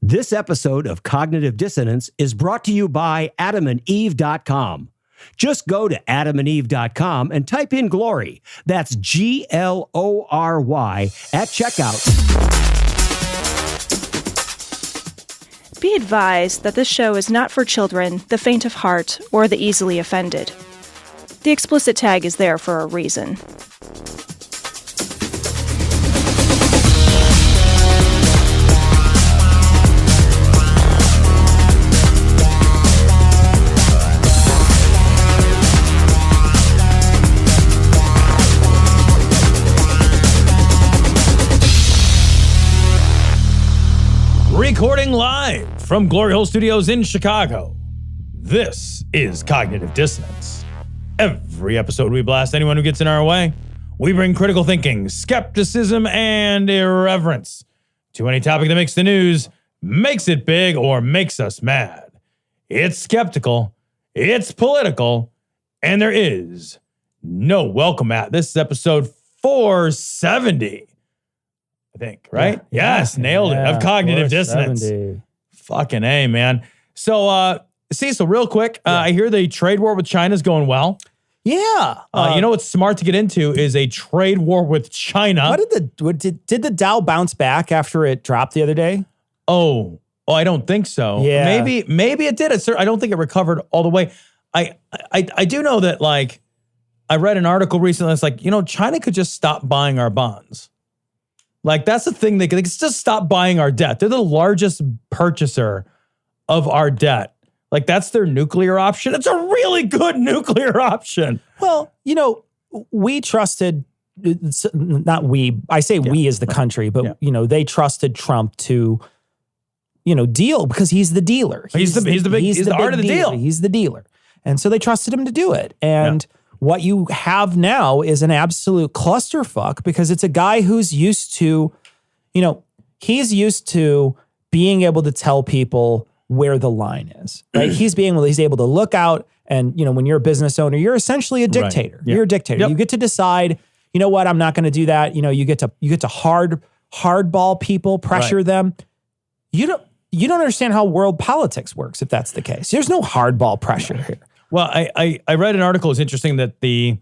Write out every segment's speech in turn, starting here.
This episode of Cognitive Dissonance is brought to you by adamandeve.com. Just go to adamandeve.com and type in glory. That's GLORY at checkout. Be advised that this show is not for children, the faint of heart, or the easily offended. The explicit tag is there for a reason. Recording live from Glory Hole Studios in Chicago, this is Cognitive Dissonance. Every episode we blast anyone who gets in our way. We bring critical thinking, skepticism, and irreverence to any topic that makes the news, makes it big, or makes us mad. It's skeptical, it's political, and there is no welcome mat. This is episode 470. I think, right? Yeah. Yes, nailed it. Of Cognitive Dissonance. Fucking A, man. So, Cecil, real quick, I hear the trade war with China is going well. Yeah. You know what's smart to get into is a trade war with China. Did the Dow bounce back after it dropped the other day? Oh, I don't think so. Yeah. Maybe it did. I don't think it recovered all the way. I do know that, like, I read an article recently that's like, China could just stop buying our bonds. Like, that's the thing. They could just stop buying our debt. They're the largest purchaser of our debt. Like, that's their nuclear option. It's a really good nuclear option. Well, we trusted, not we, I say we as the country, but, they trusted Trump to, deal because he's the dealer. He's the art of the deal. He's the dealer. And so they trusted him to do it. And what you have now is an absolute clusterfuck because it's a guy who's used to, he's used to being able to tell people where the line is, right? He's able to look out and, when you're a business owner, you're essentially a dictator. Right. Yeah. You're a dictator. Yep. You get to decide, you know what, I'm not going to do that. You get to hardball people, pressure them. You don't understand how world politics works if that's the case. There's no hardball pressure here. Well, I read an article. It's interesting that the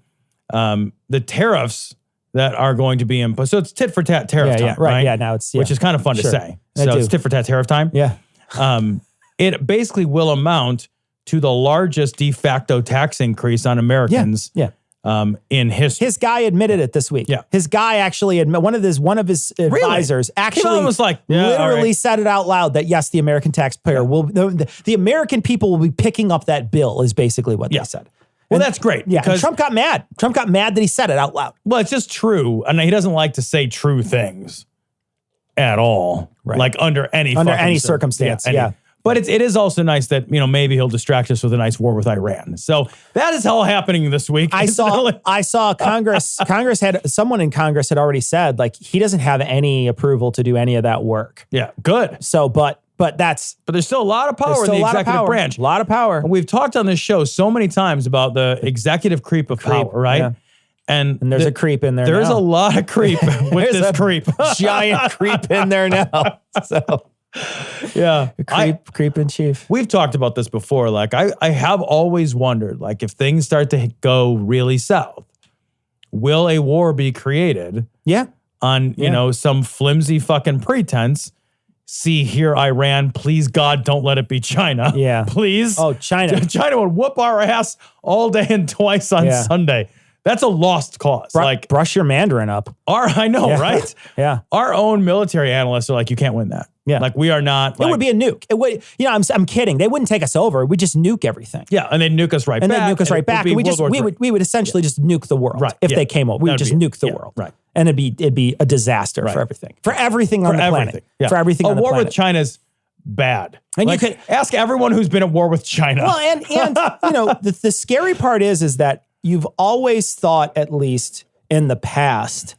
tariffs that are going to be imposed. So it's tit for tat tariff time, right? Yeah, now it's which is kind of fun to say. So it's tit for tat tariff time. Yeah. It basically will amount to the largest de facto tax increase on Americans. In history. His guy admitted it this week. Yeah. His guy actually one of his advisors actually was like, literally said it out loud that yes, the American taxpayer will the American people will be picking up that bill is basically what they said. Well, that's great. Yeah. And Trump got mad. Trump got mad that he said it out loud. Well, it's just true. And he doesn't like to say true things at all. Right. Like under any circumstance. Yeah. But it is also nice that, maybe he'll distract us with a nice war with Iran. So that is all happening this week. I saw someone in Congress had already said, like, he doesn't have any approval to do any of that work. Yeah, good. So, but there's still a lot of power in the executive branch. A lot of power. And we've talked on this show so many times about the executive creep of power, right? Yeah. And there's a creep in there. There's a lot of creep with this creep. Giant creep in there now. So. Yeah. Creep in chief. We've talked about this before. Like, I have always wondered, like, if things start to go really south, will a war be created? Yeah. On, some flimsy fucking pretense. See here, Iran, please God, don't let it be China. Yeah. Please. Oh, China. China would whoop our ass all day and twice on Sunday. That's a lost cause. Brush your Mandarin up. I know, right? Yeah. Our own military analysts are like, you can't win that. Yeah. Like, we are not. It would be a nuke. It would, I'm kidding. They wouldn't take us over. We just nuke everything. Yeah. And they'd nuke us right back. And they'd nuke us right back. We would essentially just nuke the world. Right. If they came over. We would just nuke the world. Right. And it'd be a disaster for everything. For everything on the planet. Yeah. For everything on the planet. A war with China's bad. And you could ask everyone who's been at war with China. Well, and the scary part is that you've always thought, at least in the past,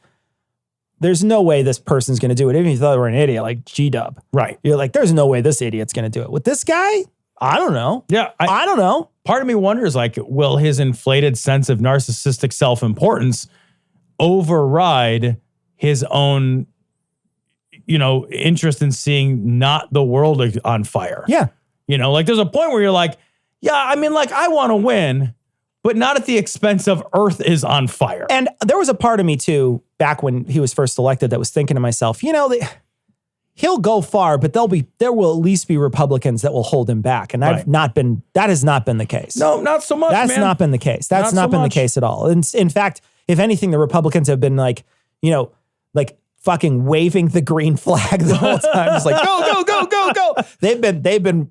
there's no way this person's going to do it. Even if you thought they were an idiot, like G-Dub. Right. You're like, there's no way this idiot's going to do it. With this guy, I don't know. Yeah. I don't know. Part of me wonders, like, will his inflated sense of narcissistic self-importance override his own interest in seeing not the world on fire. Yeah. Like there's a point where you're like, yeah, I mean, like I want to win, but not at the expense of Earth is on fire. And there was a part of me too, back when he was first elected, that was thinking to myself, he'll go far, but there will at least be Republicans that will hold him back. And that has not been the case. No, not so much, That's not been the case. That's not been the case at all. And in fact, if anything, the Republicans have been like fucking waving the green flag the whole time. Just like, go, go, go, go, go. They've been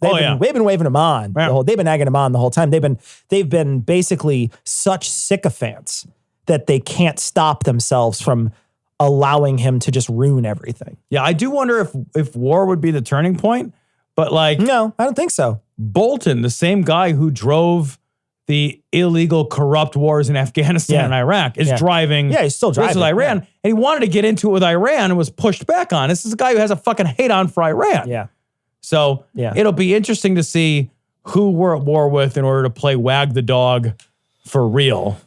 waving them on. Yeah. They've been egging them on the whole time. They've been basically such sycophants that they can't stop themselves from allowing him to just ruin everything. Yeah, I do wonder if war would be the turning point, but like... No, I don't think so. Bolton, the same guy who drove the illegal, corrupt wars in Afghanistan and Iraq, is driving... Yeah, he's still driving. With Iran, and he wanted to get into it with Iran and was pushed back on. This is a guy who has a fucking hate on for Iran. Yeah. So it'll be interesting to see who we're at war with in order to play wag the dog for real.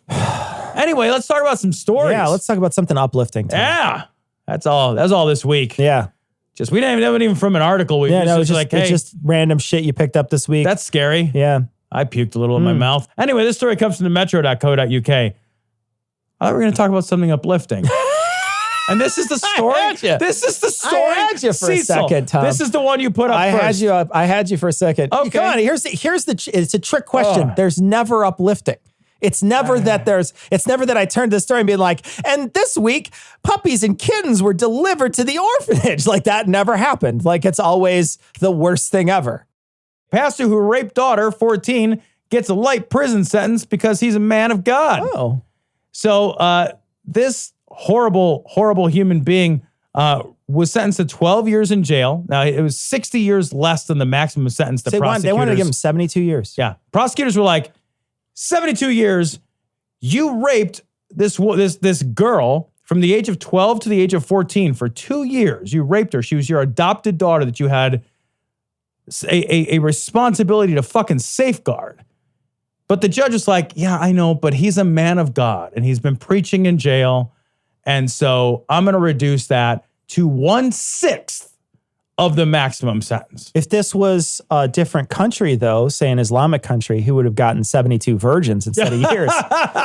Anyway, let's talk about some stories. Yeah, let's talk about something uplifting. Yeah, that's all. That's all this week. Yeah, we didn't even from an article. It's just random shit you picked up this week. That's scary. Yeah, I puked a little in my mouth. Anyway, this story comes from the metro.co.uk. I thought we were going to talk about something uplifting. And this is the story. This is the story. I had you for Cecil, a second, Tom. This is the one you put up first. I had you for a second. Okay. Come on. It's a trick question. There's never uplifting. It's never that I turned to the story and be like, and this week, puppies and kittens were delivered to the orphanage. Like that never happened. Like it's always the worst thing ever. Pastor who raped daughter, 14, gets a light prison sentence because he's a man of God. Oh. So this horrible, horrible human being was sentenced to 12 years in jail. Now, it was 60 years less than the maximum sentence the prosecutors... They wanted to give him 72 years. Yeah. Prosecutors were like, 72 years, you raped this girl from the age of 12 to the age of 14 for 2 years. You raped her. She was your adopted daughter that you had a responsibility to fucking safeguard. But the judge was like, yeah, I know, but he's a man of God and he's been preaching in jail. And so I'm going to reduce that to 1/6 of the maximum sentence. If this was a different country, though, say an Islamic country, he would have gotten 72 virgins instead of years.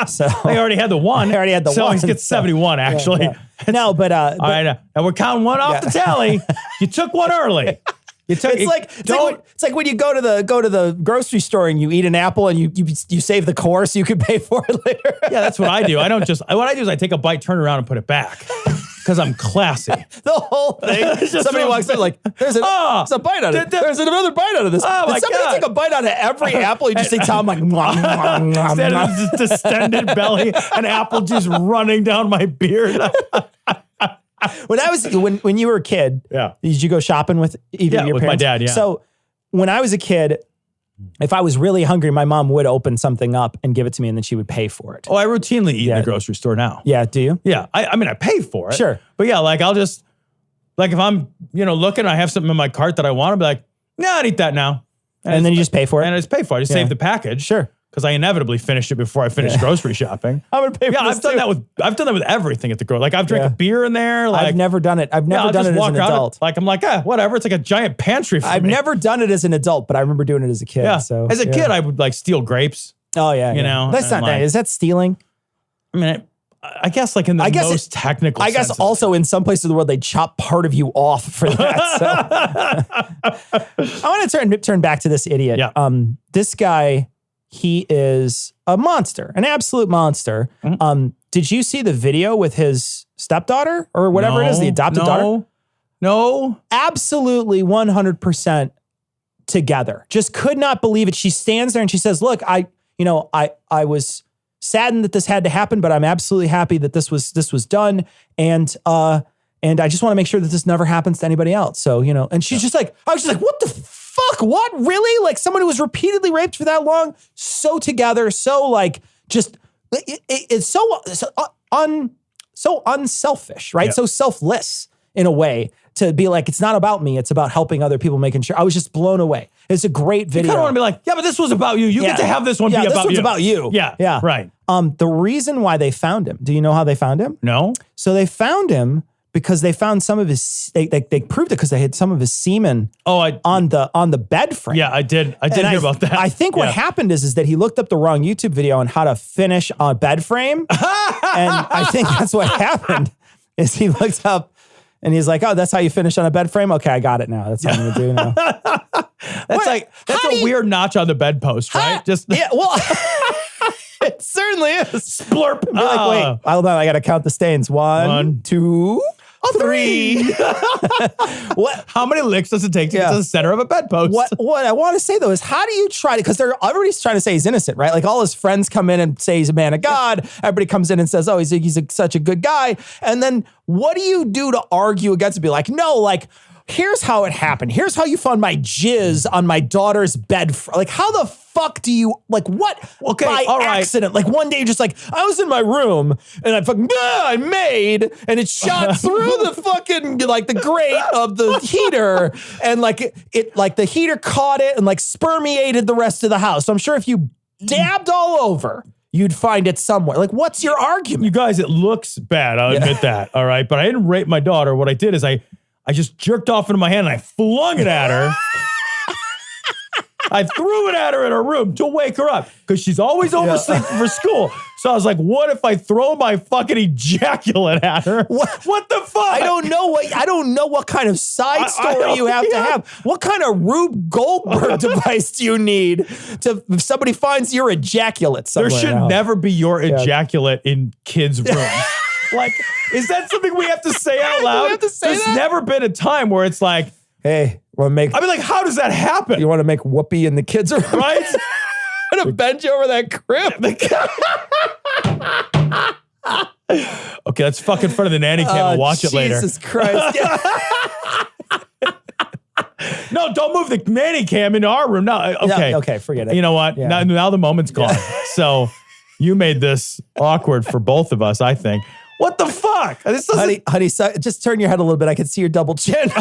So they already had the one. They already had the one. So he gets 71, actually. Yeah. No, but all right, and we're counting one off the tally. You took one early. It's like when you go to the grocery store and you eat an apple and you save the core so you can pay for it later. Yeah, that's what I do. What I do is I take a bite, turn around, and put it back. Because I'm classy. The whole thing. Somebody walks in like, there's a bite out of it. There's another bite out of this. Oh, Did somebody take a bite out of every apple? You just see Tom like, instead of this distended belly, an apple juice running down my beard. When you were a kid, did you go shopping with either of your with parents? My dad, yeah. So when I was a kid, if I was really hungry, my mom would open something up and give it to me, and then she would pay for it. Oh, I routinely eat in the grocery store now. Yeah, do you? Yeah, I mean, I pay for it. Sure. But yeah, like I'll just, like if I'm, looking, I have something in my cart that I want, I'll be like, nah, I'd eat that now. And then you just pay for it? And I just pay for it. I just save the package. Sure. Because I inevitably finished it before I finished grocery shopping. I'm gonna pay for I've done that with everything at the grocery. Like I've drank a beer in there. Like I've never done it. I've never done it as an adult. I'm like, whatever. It's like a giant pantry for me. I've never done it as an adult, but I remember doing it as a kid. Yeah. So as a kid, I would like steal grapes. Oh yeah. You know, that's not that. Is that stealing? I mean, I guess like in the most technical sense. I guess also in some places of the world, they chop part of you off for that. So. I want to turn back to this idiot. Yeah. This guy, he is a monster, an absolute monster. Mm-hmm. Did you see the video with his stepdaughter or whatever it is, the adopted daughter? No. Absolutely 100% together. Just could not believe it. She stands there and she says, look, I was saddened that this had to happen, but I'm absolutely happy that this was done. And I just want to make sure that this never happens to anybody else. So, and she's just like, I was just like, what the fuck? What? Really? Like someone who was repeatedly raped for that long, so together, so like, just, it's so unselfish, right? Yeah. So selfless in a way to be like, it's not about me. It's about helping other people, making sure. I was just blown away. It's a great video. You kind of want to be like, yeah, but this was about you. You get to have this one be about you. This one's about you. Yeah. Right. The reason why they found him, do you know how they found him? No. So they found him because they found some of his, they proved it because they had some of his semen on the bed frame. Yeah, I did hear about that. I think what happened is that he looked up the wrong YouTube video on how to finish a bed frame. And I think that's what happened is he looked up and he's like, oh, that's how you finish on a bed frame? Okay, I got it now. That's what I'm going to do now. That's a weird notch on the bedpost, right? Yeah, well, it certainly is. Splurp. Be like, wait, hold on, I got to count the stains. One, 2, 3. What? How many licks does it take to get to the center of a bedpost? What I want to say though is, how do you try to? Because everybody's trying to say he's innocent, right? Like all his friends come in and say he's a man of God. Everybody comes in and says, oh, he's such a good guy. And then what do you do to argue against it? Be like, no, like. Here's how it happened. Here's how you found my jizz on my daughter's bed. Like, how the fuck do you, like, what? Okay, by all right. accident. Like, one day you're just like, I was in my room and I made, and it shot through the fucking, like, the grate of the heater. And, like, the heater caught it and, like, spermiated the rest of the house. So I'm sure if you dabbed all over, you'd find it somewhere. Like, what's your argument? You guys, it looks bad. I'll admit that. All right. But I didn't rape my daughter. What I did is I just jerked off into my hand and I flung it at her. I threw it at her in her room to wake her up because she's always oversleeping for school. So I was like, what if I throw my fucking ejaculate at her? What the fuck? I don't know what kind of side story you have to have. What kind of Rube Goldberg device do you need if somebody finds your ejaculate somewhere? There should never be your ejaculate in kids' rooms. Like, is that something we have to say out loud? We have to say There's that? never been a time where it's like, hey, want to make? I mean, like, how does that happen? You want to make whoopee in the kids' room, Right? I'm gonna bend you over that crib. Okay, let's fuck in front of the nanny cam and watch it later. Jesus Christ. No, don't move the nanny cam into our room. No, okay. No, okay, forget it. You know what? Yeah. Now the moment's gone. So you made this awkward for both of us, I think. What the fuck? This doesn't... Honey, just turn your head a little bit. I can see your double chin. Jesus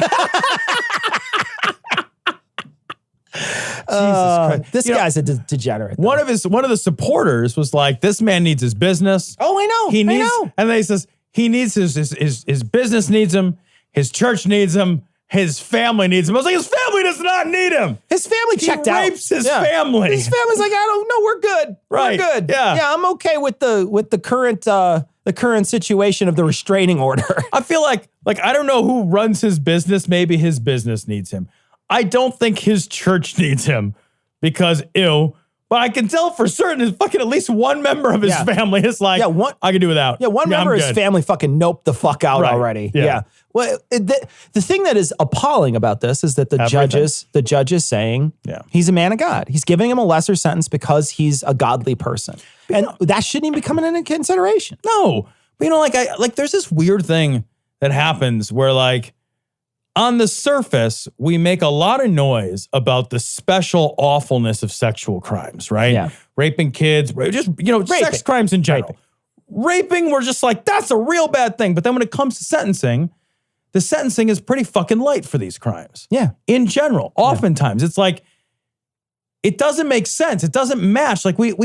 Christ. This guy's a degenerate. Though. One of the supporters was like, this man needs his business. Oh, I know. He needs, I know. and then he says he needs his business needs him, his church needs him, his family needs him. I was like, his family does not need him. His family checked out. He rapes his family. His family's like, I don't know, we're good. Right. We're good. Yeah. I'm okay with the current situation of the restraining order. I feel like I don't know who runs his business. Maybe his business needs him. I don't think his church needs him because ew. But I can tell for certain is fucking at least one member of his family is like, I can do without. Yeah, one member of his family fucking noped the fuck out already. Yeah. Well, the thing that is appalling about this is that the judge is saying he's a man of God. He's giving him a lesser sentence because he's a godly person. And that shouldn't even be coming into consideration. No. But you know, like there's this weird thing that happens where like on the surface, we make a lot of noise about the special awfulness of sexual crimes, right? Yeah. Raping kids, just, sex crimes in general. Raping, we're just like, that's a real bad thing. But then when it comes to sentencing, the sentencing is pretty fucking light for these crimes. Yeah. In general, oftentimes it's like, it doesn't make sense. It doesn't match. Like we're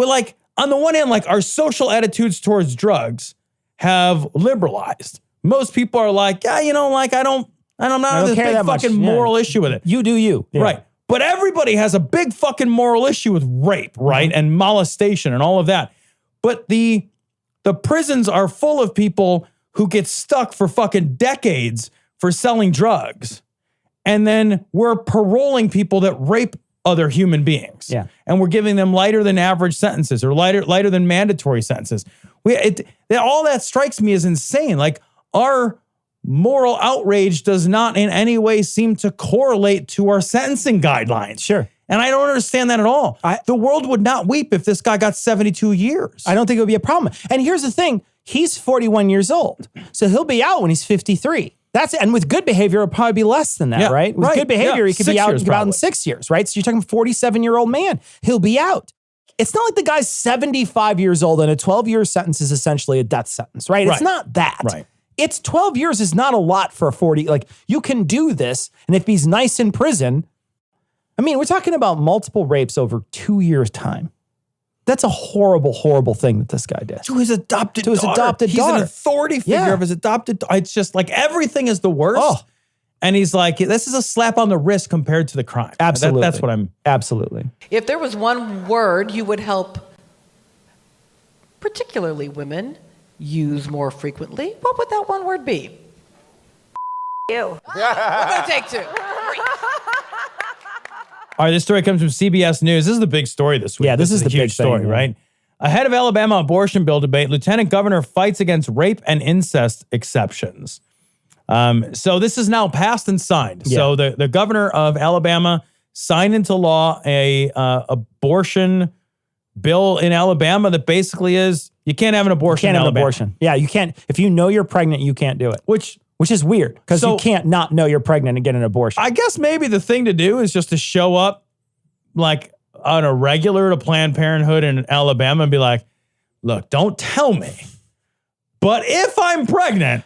like, on the one hand, like our social attitudes towards drugs have liberalized. Most people are like, I'm not this big fucking moral issue with it. You do you. Yeah. Right. But everybody has a big fucking moral issue with rape, right? Mm-hmm. And molestation and all of that. But the prisons are full of people who get stuck for fucking decades for selling drugs. And then we're paroling people that rape other human beings. Yeah. And we're giving them lighter than average sentences or lighter than mandatory sentences. All that strikes me as insane. Like, our moral outrage does not in any way seem to correlate to our sentencing guidelines. Sure. And I don't understand that at all. The world would not weep if this guy got 72 years. I don't think it would be a problem. And here's the thing. He's 41 years old. So he'll be out when he's 53. And with good behavior, it'll probably be less than that, right? With good behavior, he could be out in 6 years, right? So you're talking 47-year-old man. He'll be out. It's not like the guy's 75 years old and a 12-year sentence is essentially a death sentence, right? It's not that. Right. It's 12 years is not a lot for a 40. Like, you can do this. And if he's nice in prison, I mean, we're talking about multiple rapes over 2 years' time. That's a horrible, horrible thing that this guy did. To his adopted daughter. He's daughter. an authority figure of his adopted daughter. It's just like everything is the worst. Oh. And he's like, this is a slap on the wrist compared to the crime. Absolutely. That's what I'm... Absolutely. If there was one word you would help, particularly women, use more frequently, what would that one word be? You. We're going to take two. All right, this story comes from CBS News. This is the big story this week. Yeah, this is a the huge big thing, story, yeah. right? Ahead of Alabama abortion bill debate, Lieutenant Governor fights against rape and incest exceptions. So this is now passed and signed. Yeah. So the governor of Alabama signed into law a abortion bill in Alabama that basically is you can't have an abortion in Alabama. Abortion. Yeah, you can't. If you know you're pregnant, you can't do it. Which is weird because you can't not know you're pregnant and get an abortion. I guess maybe the thing to do is just to show up like on a regular to Planned Parenthood in Alabama and be like, look, don't tell me, but if I'm pregnant.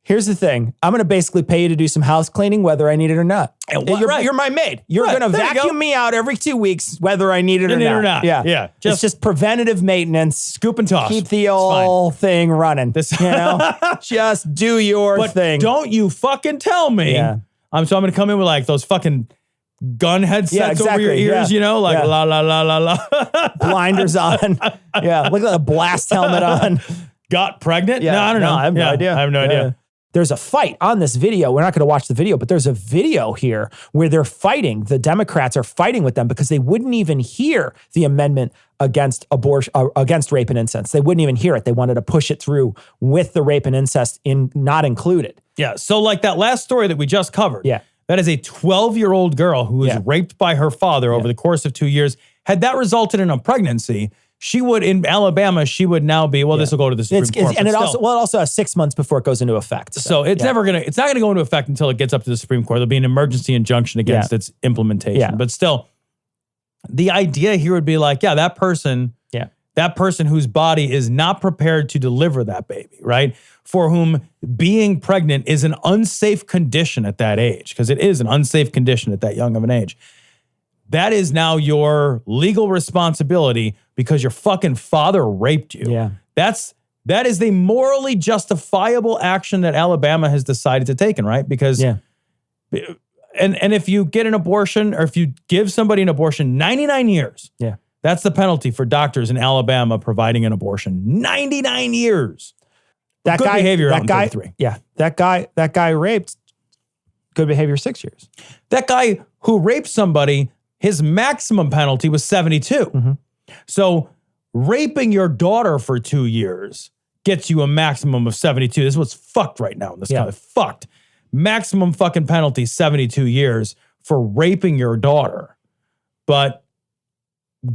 Here's the thing. I'm going to basically pay you to do some house cleaning, whether I need it or not. You're my maid. You're going to vacuum me out every 2 weeks, whether I need it or not. Yeah. It's just preventative maintenance. Scoop and toss. Keep the old thing running. Just do your thing. Don't you fucking tell me. Yeah. So I'm going to come in with like those fucking gun headsets over your ears, like la, la, la, la, la. Blinders on. Yeah. Look at the blast helmet on. Got pregnant? Yeah. No, I don't know. I have no idea. I have no idea. There's a fight on this video. We're not going to watch the video, but there's a video here where they're fighting. The Democrats are fighting with them because they wouldn't even hear the amendment against abortion, against rape and incest. They wouldn't even hear it. They wanted to push it through with the rape and incest not included. Yeah. So like that last story that we just covered. Yeah. That is a 12-year-old girl who was raped by her father over the course of 2 years. Had that resulted in a pregnancy, she would, in Alabama, she would now be, this will go to the Supreme Court. And it also has 6 months before it goes into effect. So it's not going to go into effect until it gets up to the Supreme Court. There'll be an emergency injunction against its implementation. Yeah. But still, the idea here would be like, that person whose body is not prepared to deliver that baby, right? For whom being pregnant is an unsafe condition at that age, because it is an unsafe condition at that young of an age. That is now your legal responsibility because your fucking father raped you. Yeah. That is the morally justifiable action that Alabama has decided to take, right? Because and if you get an abortion or if you give somebody an abortion, 99 years. Yeah. That's the penalty for doctors in Alabama providing an abortion. 99 years. That good guy, behavior that guy, 33. Yeah. That guy raped. Good behavior 6 years. That guy who raped somebody, his maximum penalty was 72. Mm-hmm. So raping your daughter for 2 years gets you a maximum of 72. This is what's fucked right now in this country. Fucked. Maximum fucking penalty, 72 years for raping your daughter. But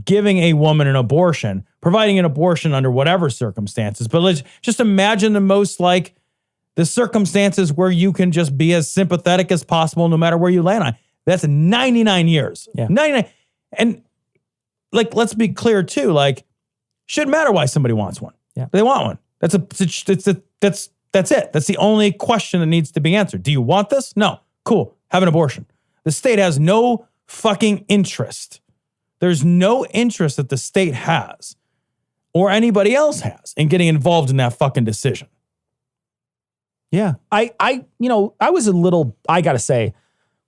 giving a woman an abortion, providing an abortion under whatever circumstances. But let's just imagine the circumstances where you can just be as sympathetic as possible no matter where you land on. That's 99 years. Yeah. 99. And let's be clear too, shouldn't matter why somebody wants one. Yeah. They want one. That's it. That's the only question that needs to be answered. Do you want this? No. Cool. Have an abortion. The state has no fucking interest. There's no interest that the state has or anybody else has in getting involved in that fucking decision. Yeah. I gotta say,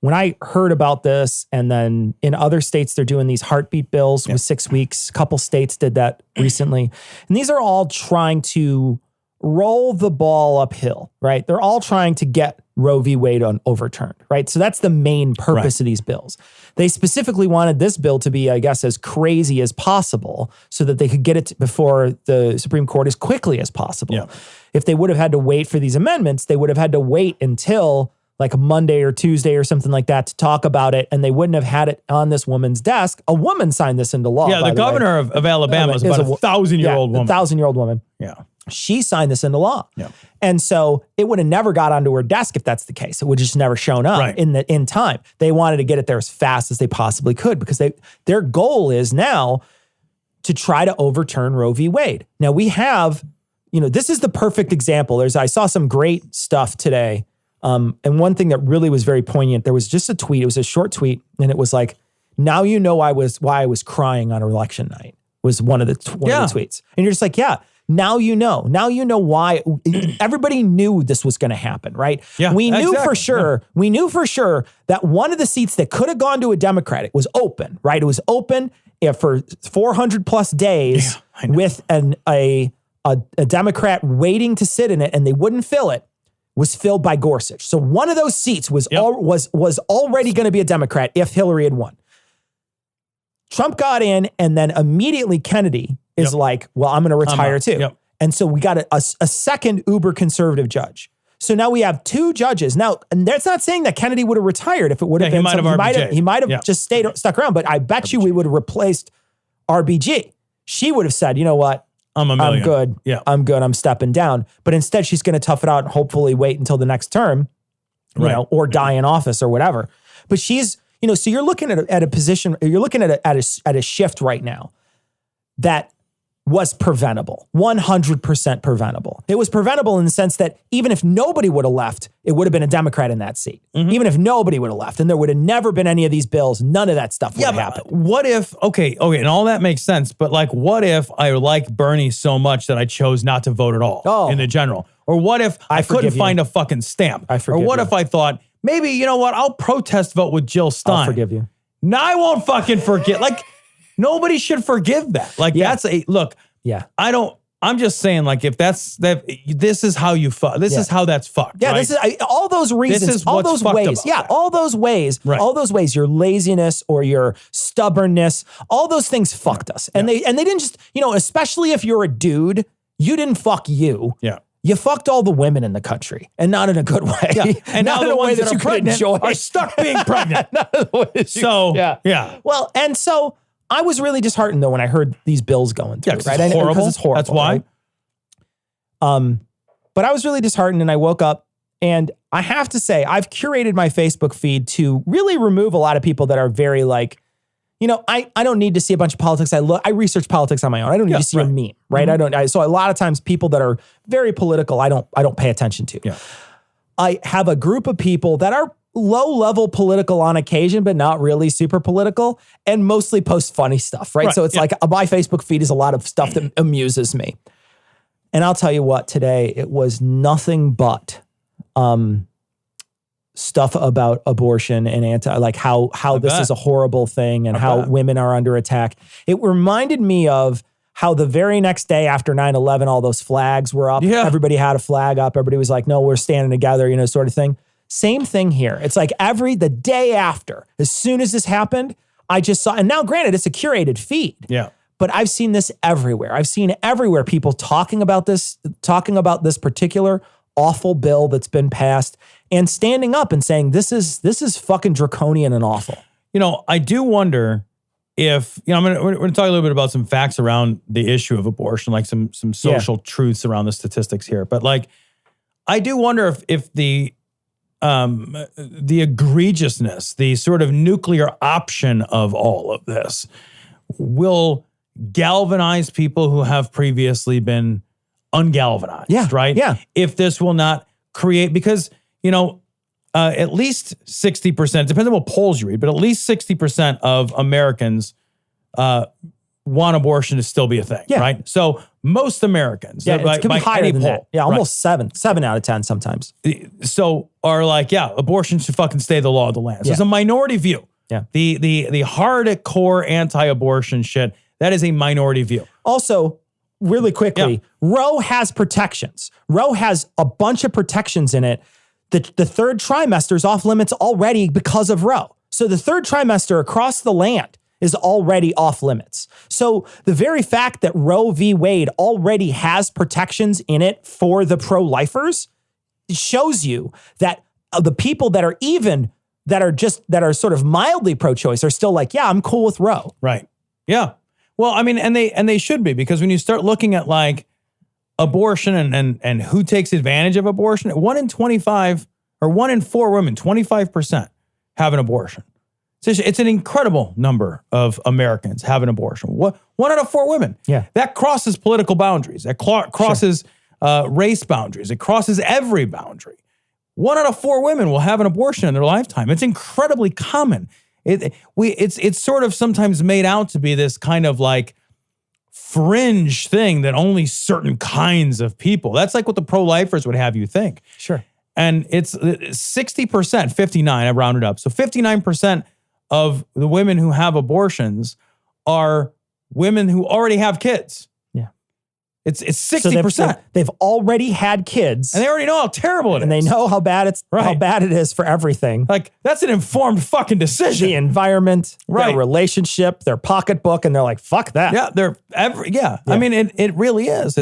when I heard about this, and then in other states, they're doing these heartbeat bills with 6 weeks. A couple states did that recently. And these are all trying to roll the ball uphill, right? They're all trying to get Roe v. Wade overturned, right? So that's the main purpose of these bills. They specifically wanted this bill to be, I guess, as crazy as possible so that they could get it before the Supreme Court as quickly as possible. Yeah. If they would have had to wait for these amendments, they would have had to wait until like Monday or Tuesday or something like that to talk about it, and they wouldn't have had it on this woman's desk. A woman signed this into law. Yeah, the governor of Alabama is about a 1,000-year-old woman. 1,000-year-old woman. Yeah. She signed this into law. Yeah. And so it would have never got onto her desk if that's the case. It would just never shown up in time. They wanted to get it there as fast as they possibly could because their goal is now to try to overturn Roe v. Wade. Now we have, this is the perfect example. I saw some great stuff today. And one thing that really was very poignant, there was just a tweet. It was a short tweet, and it was like, now you know why I was crying on election night. was one of the tweets. And you're just like, yeah, now you know. Now you know why. Everybody knew this was going to happen, right? Yeah, we knew exactly. for sure. Yeah. We knew for sure that one of the seats that could have gone to a Democrat, it was open, right? It was open for 400 plus days with a Democrat waiting to sit in it, and they wouldn't fill it, was filled by Gorsuch. So one of those seats was already going to be a Democrat if Hillary had won. Trump got in, and then immediately Kennedy is like, well, I'm going to retire too. Yep. And so we got a second uber conservative judge. So now we have two judges. Now, and that's not saying that Kennedy would have retired if it would have been. He might have just stuck around, but I bet you we would have replaced RBG. She would have said, you know what? I'm good. Yeah. I'm good. I'm stepping down. But instead, she's going to tough it out and hopefully wait until the next term, you know, or die in office or whatever. But she's, you know, so you're looking at a position, you're looking at a shift right now that was preventable, 100% preventable. It was preventable in the sense that even if nobody would have left, it would have been a Democrat in that seat. Mm-hmm. Even if nobody would have left, and there would have never been any of these bills, none of that stuff would have happened. What if, okay, and all that makes sense, but like, what if I like Bernie so much that I chose not to vote at all in the general? Or what if I couldn't find a fucking stamp? Or what if I thought, maybe, you know what, I'll protest vote with Jill Stein. I'll forgive you. No, I won't fucking forget. Like, nobody should forgive that. Like, that's look, I'm just saying, like, if this is how you fuck, this is how that's fucked. Yeah, right? This is all those reasons, all those ways. Yeah, all those ways, all those ways, your laziness or your stubbornness, all those things fucked us. And they didn't just, you know, especially if you're a dude, you didn't fuck you. Yeah. You fucked all the women in the country, and not in a good way. Yeah. And not now in the a way ones that you could enjoy are stuck being pregnant. Yeah. Well, and so I was really disheartened though when I heard these bills going through. Right? It's horrible. Because it's horrible. That's why. Right? But I was really disheartened, and I woke up, and I have to say, I've curated my Facebook feed to really remove a lot of people that are very like, you know, I don't need to see a bunch of politics. I research politics on my own. I don't need to see a meme, right? Mm-hmm. So a lot of times people that are very political, I don't pay attention to. Yeah. I have a group of people that are low-level political on occasion, but not really super political, and mostly post funny stuff, right? So it's like my Facebook feed is a lot of stuff that amuses me. And I'll tell you what, today it was nothing but stuff about abortion and how this is a horrible thing and how women are under attack. It reminded me of how the very next day after 9/11, all those flags were up. Yeah. Everybody had a flag up. Everybody was like, no, we're standing together, you know, sort of thing. Same thing here. It's like the day after, as soon as this happened, I just saw, and now granted, it's a curated feed. Yeah. But I've seen this everywhere. I've seen everywhere people talking about this particular awful bill that's been passed and standing up and saying, this is fucking draconian and awful. You know, I do wonder if, you know, we're going to talk a little bit about some facts around the issue of abortion, like some social truths around the statistics here. But like, I do wonder if the egregiousness, the sort of nuclear option of all of this will galvanize people who have previously been ungalvanized, right? Yeah. If this will not create, because, you know, at least 60%, depends on what polls you read, but at least 60% of Americans want abortion to still be a thing, right? So most Americans, it could be higher than that. Yeah, almost 7 out of 10 sometimes. So are like, abortion should fucking stay the law of the land. So it's a minority view. Yeah. The hardcore anti-abortion shit, that is a minority view. Also, really quickly, Roe has protections. Roe has a bunch of protections in it. The third trimester is off limits already because of Roe. So the third trimester across the land is already off limits. So the very fact that Roe v. Wade already has protections in it for the pro-lifers shows you that the people that are sort of mildly pro-choice are still like, yeah, I'm cool with Roe. Right. Yeah. Well, I mean, and they should be, because when you start looking at like abortion and who takes advantage of abortion, 1 in 25 or 1 in 4 women, 25% have an abortion. It's an incredible number of Americans have an abortion. 1 out of 4 women. Yeah. That crosses political boundaries. That crosses race boundaries. It crosses every boundary. 1 out of 4 women will have an abortion in their lifetime. It's incredibly common. It's sort of sometimes made out to be this kind of like fringe thing that only certain kinds of people. That's like what the pro-lifers would have you think. Sure. And it's 60%, 59, I rounded up. So 59% of the women who have abortions are women who already have kids. Yeah. It's 60%. So they've already had kids. And they already know how terrible it is. And they know how bad it is for everything. Like, that's an informed fucking decision. The environment, their relationship, their pocketbook, and they're like, fuck that. Yeah, I mean, it really is.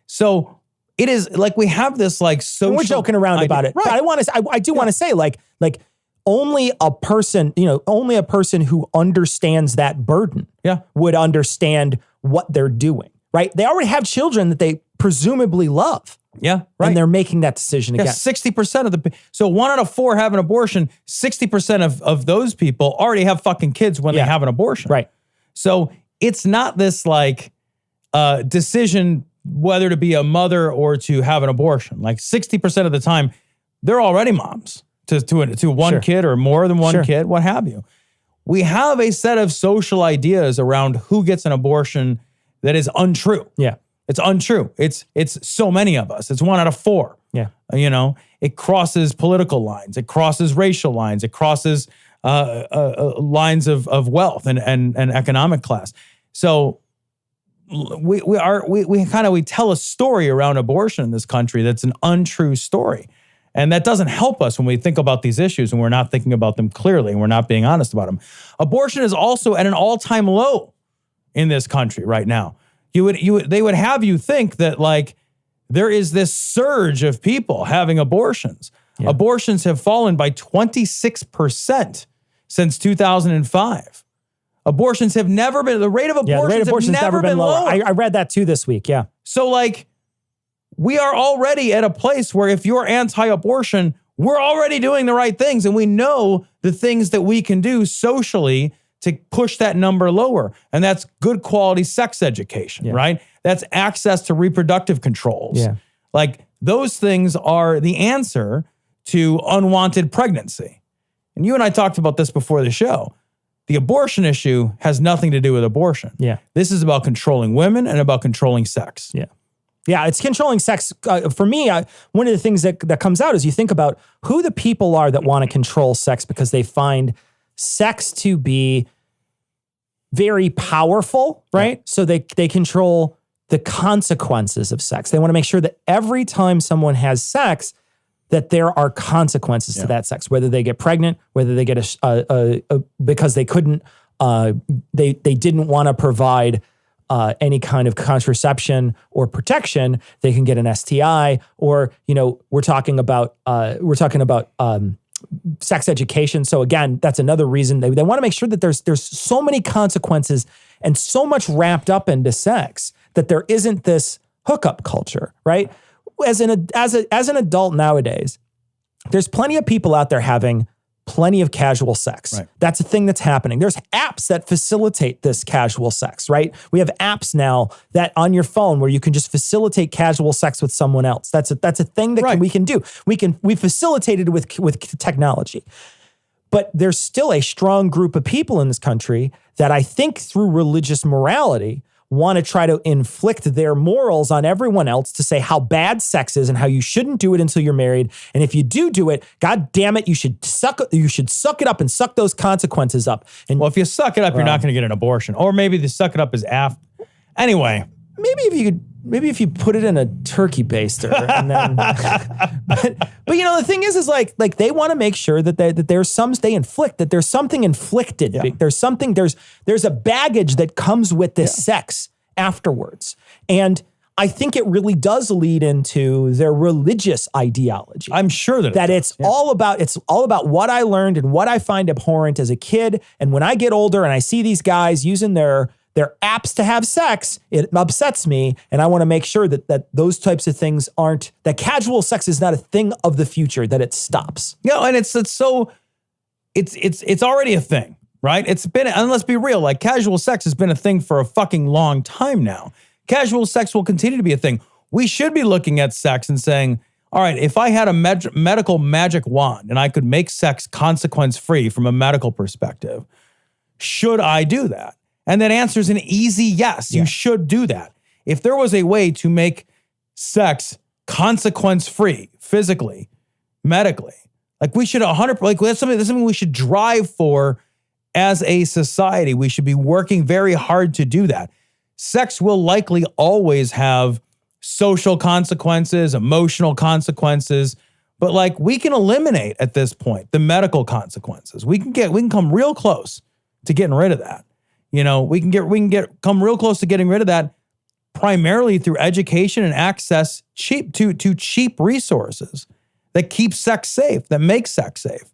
So it is like we have this like social. And we're joking around about it. Right. But I do want to say like only a person who understands that burden would understand what they're doing. Right. They already have children that they presumably love. Yeah. Right. And they're making that decision again. 60% of so 1 out of 4 have an abortion. 60% of those people already have fucking kids when they have an abortion. Right. So it's not this like decision whether to be a mother or to have an abortion. Like 60% of the time, they're already moms to one kid or more than one kid, what have you. We have a set of social ideas around who gets an abortion that is untrue. Yeah. It's untrue. It's so many of us. It's 1 out of 4. Yeah. You know, it crosses political lines. It crosses racial lines. It crosses lines of wealth and economic class. So we tell a story around abortion in this country that's an untrue story. And that doesn't help us when we think about these issues and we're not thinking about them clearly and we're not being honest about them. Abortion is also at an all-time low in this country right now. They would have you think that like there is this surge of people having abortions. Yeah. Abortions have fallen by 26% since 2005. Abortions have never been, the rate of abortions have never been lower. I read that too this week, yeah. So like, we are already at a place where if you're anti-abortion, we're already doing the right things. And we know the things that we can do socially to push that number lower. And that's good quality sex education, right? That's access to reproductive controls. Yeah. Like those things are the answer to unwanted pregnancy. And you and I talked about this before the show. The abortion issue has nothing to do with abortion. Yeah. This is about controlling women and about controlling sex. Yeah. Yeah, it's controlling sex. For me, one of the things that comes out is you think about who the people are that want to control sex because they find sex to be very powerful, right? Yeah. So they control the consequences of sex. They want to make sure that every time someone has sex, that there are consequences to that sex, whether they get pregnant, whether they get because they couldn't, they didn't want to provide any kind of contraception or protection, they can get an STI, or we're talking about sex education. So again, that's another reason they want to make sure that there's so many consequences and so much wrapped up into sex that there isn't this hookup culture, right? As an adult nowadays, there's plenty of people out there having plenty of casual sex. Right. That's a thing that's happening. There's apps that facilitate this casual sex, right? We have apps now that on your phone where you can just facilitate casual sex with someone else. That's a thing that we can do. We facilitated it with technology. But there's still a strong group of people in this country that I think through religious morality want to try to inflict their morals on everyone else to say how bad sex is and how you shouldn't do it until you're married. And if you do it, God damn it, you should suck it up and suck those consequences up. And well, if you suck it up, you're not going to get an abortion. Or maybe the suck it up is after. Anyway. Maybe if you put it in a turkey baster and then, but the thing is like they want to make sure that there's that there's something inflicted. Yeah. There's a baggage that comes with this sex afterwards. And I think it really does lead into their religious ideology. I'm sure that it's all about what I learned and what I find abhorrent as a kid. And when I get older and I see these guys using their apps to have sex, it upsets me. And I want to make sure that those types of things that casual sex is not a thing of the future, that it stops. No, and it's already a thing, right? It's been, and let's be real, like casual sex has been a thing for a fucking long time now. Casual sex will continue to be a thing. We should be looking at sex and saying, all right, if I had a medical magic wand and I could make sex consequence-free from a medical perspective, should I do that? And that answer is an easy yes. You should do that. If there was a way to make sex consequence-free, physically, medically, like we should 100%, like that's something we should drive for as a society. We should be working very hard to do that. Sex will likely always have social consequences, emotional consequences, but like we can eliminate at this point the medical consequences. We can come real close to getting rid of that. You know, we can come real close to getting rid of that primarily through education and access to cheap resources that keep sex safe, that make sex safe.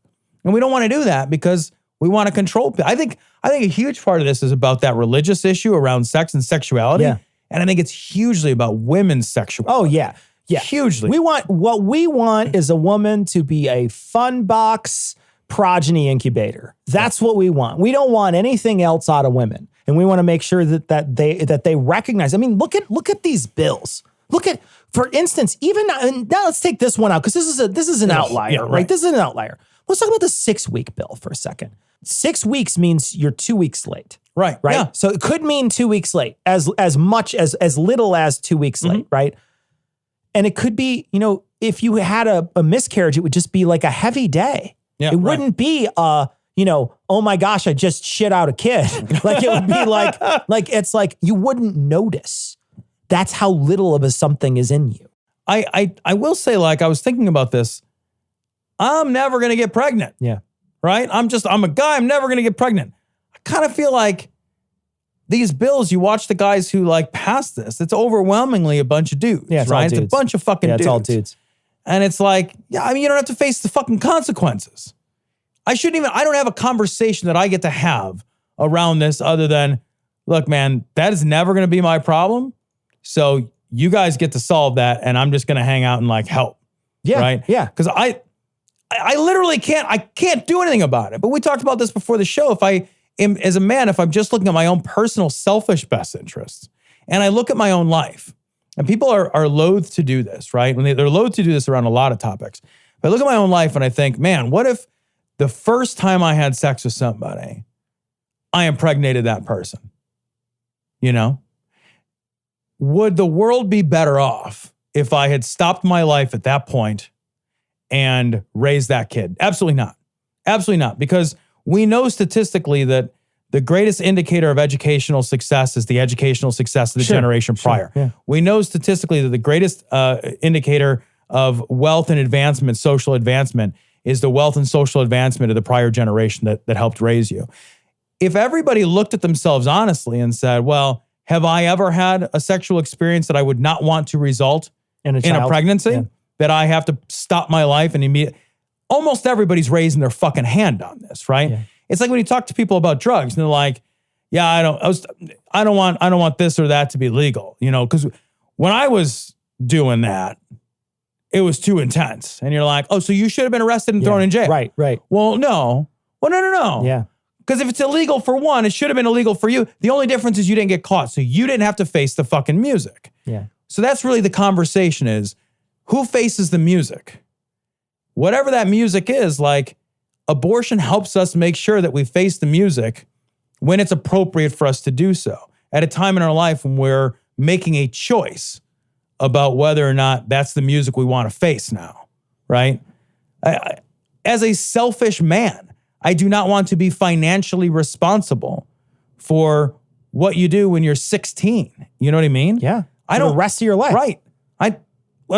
And we don't want to do that because we want to control people. I think a huge part of this is about that religious issue around sex and sexuality. Yeah. And I think it's hugely about women's sexuality. Oh, yeah. Yeah. Hugely. What we want is a woman to be a fun box progeny incubator. That's what we want. We don't want anything else out of women. And we want to make sure that they recognize. I mean, look at these bills. Look at, for instance, even now let's take this one out because this is an outlier, right? This is an outlier. Let's talk about the 6-week bill for a second. 6 weeks means you're 2 weeks late. Right. Yeah. So it could mean 2 weeks late, as little as 2 weeks late, right? And it could be, you know, if you had a miscarriage, it would just be like a heavy day. Yeah, it wouldn't be you know, oh my gosh, I just shit out a kid. Like it would be like it's like you wouldn't notice. That's how little of a something is in you. I will say, like, I was thinking about this. I'm never gonna get pregnant. Yeah. Right? I'm a guy, I'm never gonna get pregnant. I kind of feel like these bills, you watch the guys who like pass this, it's overwhelmingly a bunch of dudes. Yeah, it's right? all dudes. It's a bunch of fucking dudes. It's all dudes. And it's like, yeah, I mean, you don't have to face the fucking consequences. I don't have a conversation that I get to have around this other than, look, man, that is never going to be my problem. So you guys get to solve that. And I'm just going to hang out and like help. Yeah. Right. Yeah. Cause I literally can't do anything about it. But we talked about this before the show. If I am, as a man, if I'm just looking at my own personal selfish best interests and I look at my own life, and people are loath to do this, right? When they're loath to do this around a lot of topics. But I look at my own life and I think, man, what if the first time I had sex with somebody, I impregnated that person? You know? Would the world be better off if I had stopped my life at that point and raised that kid? Absolutely not. Absolutely not. Because we know statistically that the greatest indicator of educational success is the educational success of the generation prior. Yeah. We know statistically that the greatest indicator of wealth and advancement, social advancement, is the wealth and social advancement of the prior generation that helped raise you. If everybody looked at themselves honestly and said, well, have I ever had a sexual experience that I would not want to result in a pregnancy? Yeah. That I have to stop my life and immediately, almost everybody's raising their fucking hand on this, right? Yeah. It's like when you talk to people about drugs and they're like, yeah, I don't want this or that to be legal, you know, because when I was doing that, it was too intense. And you're like, oh, so you should have been arrested and thrown in jail. Right. Well, no. Well, no. Yeah. Because if it's illegal for one, it should have been illegal for you. The only difference is you didn't get caught. So you didn't have to face the fucking music. Yeah. So that's really the conversation is, who faces the music? Whatever that music is, like, abortion helps us make sure that we face the music when it's appropriate for us to do so at a time in our life when we're making a choice about whether or not that's the music we want to face now, right? As a selfish man, I do not want to be financially responsible for what you do when you're 16. You know what I mean? Yeah. I don't. The rest of your life. Right. I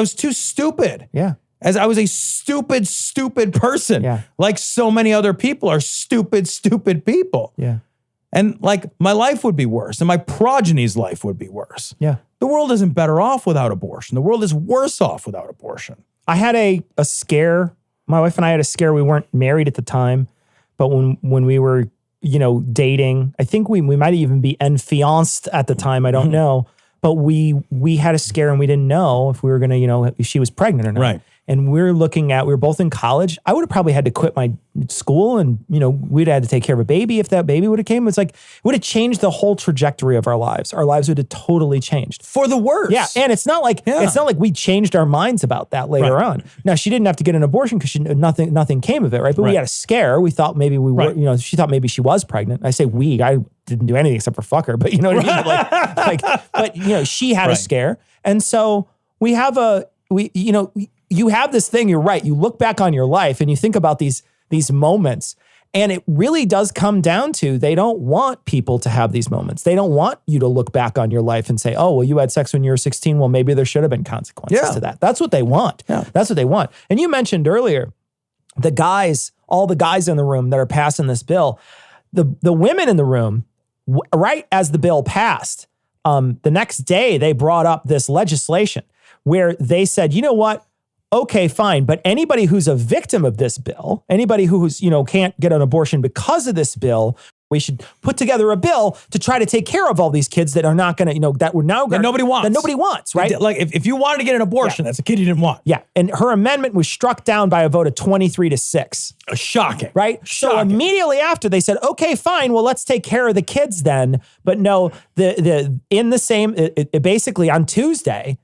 was too stupid. Yeah. As I was a stupid person. Yeah. Like so many other people are stupid people. Yeah. And like my life would be worse and my progeny's life would be worse. Yeah. The world isn't better off without abortion. The world is worse off without abortion. I had a scare. My wife and I had a scare. We weren't married at the time, but when we were, you know, dating, I think we might even be enfianced at the time. I don't know. But we had a scare and we didn't know if we were going to, you know, if she was pregnant or not. Right. and we were both in college, I would have probably had to quit my school, and we'd had to take care of a baby if that baby would have came. It's like, it would have changed the whole trajectory of our lives. Our lives would have totally changed. For the worse. Yeah, and it's not like we changed our minds about that later on. Now, she didn't have to get an abortion because nothing came of it, right? But we had a scare. We thought maybe we were, she thought maybe she was pregnant. I say we, I didn't do anything except for fuck her, but you know what I mean? But she had a scare. And so you have this thing, you're right. You look back on your life and you think about these moments, and it really does come down to, they don't want people to have these moments. They don't want you to look back on your life and say, oh, well, you had sex when you were 16. Well, maybe there should have been consequences to that. That's what they want. Yeah. That's what they want. And you mentioned earlier, all the guys in the room that are passing this bill, the women in the room, right as the bill passed, the next day they brought up this legislation where they said, you know what? Okay, fine. But anybody who's a victim of this bill, anybody who's, can't get an abortion because of this bill, we should put together a bill to try to take care of all these kids that are not going to, that nobody wants, right? Like if you wanted to get an abortion, that's a kid you didn't want. Yeah. And her amendment was struck down by a vote of 23-6. Shocking. Right? So immediately after they said, okay, fine, well, let's take care of the kids then. But no, basically on Tuesday,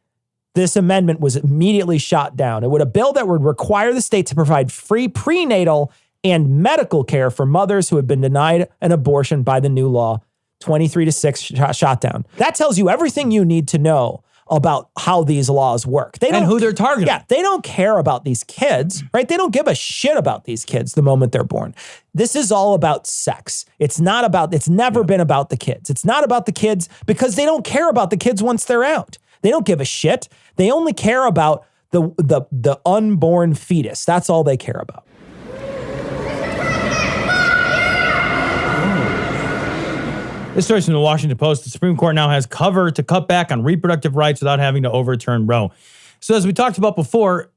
this amendment was immediately shot down. It would a bill that would require the state to provide free prenatal and medical care for mothers who had been denied an abortion by the new law. 23-6 shot down. That tells you everything you need to know about how these laws work. And who they're targeting. Yeah, they don't care about these kids, right? They don't give a shit about these kids the moment they're born. This is all about sex. It's never been about the kids. It's not about the kids because they don't care about the kids once they're out. They don't give a shit. They only care about the unborn fetus. That's all they care about. This story from the Washington Post. The Supreme Court now has cover to cut back on reproductive rights without having to overturn Roe. So as we talked about before,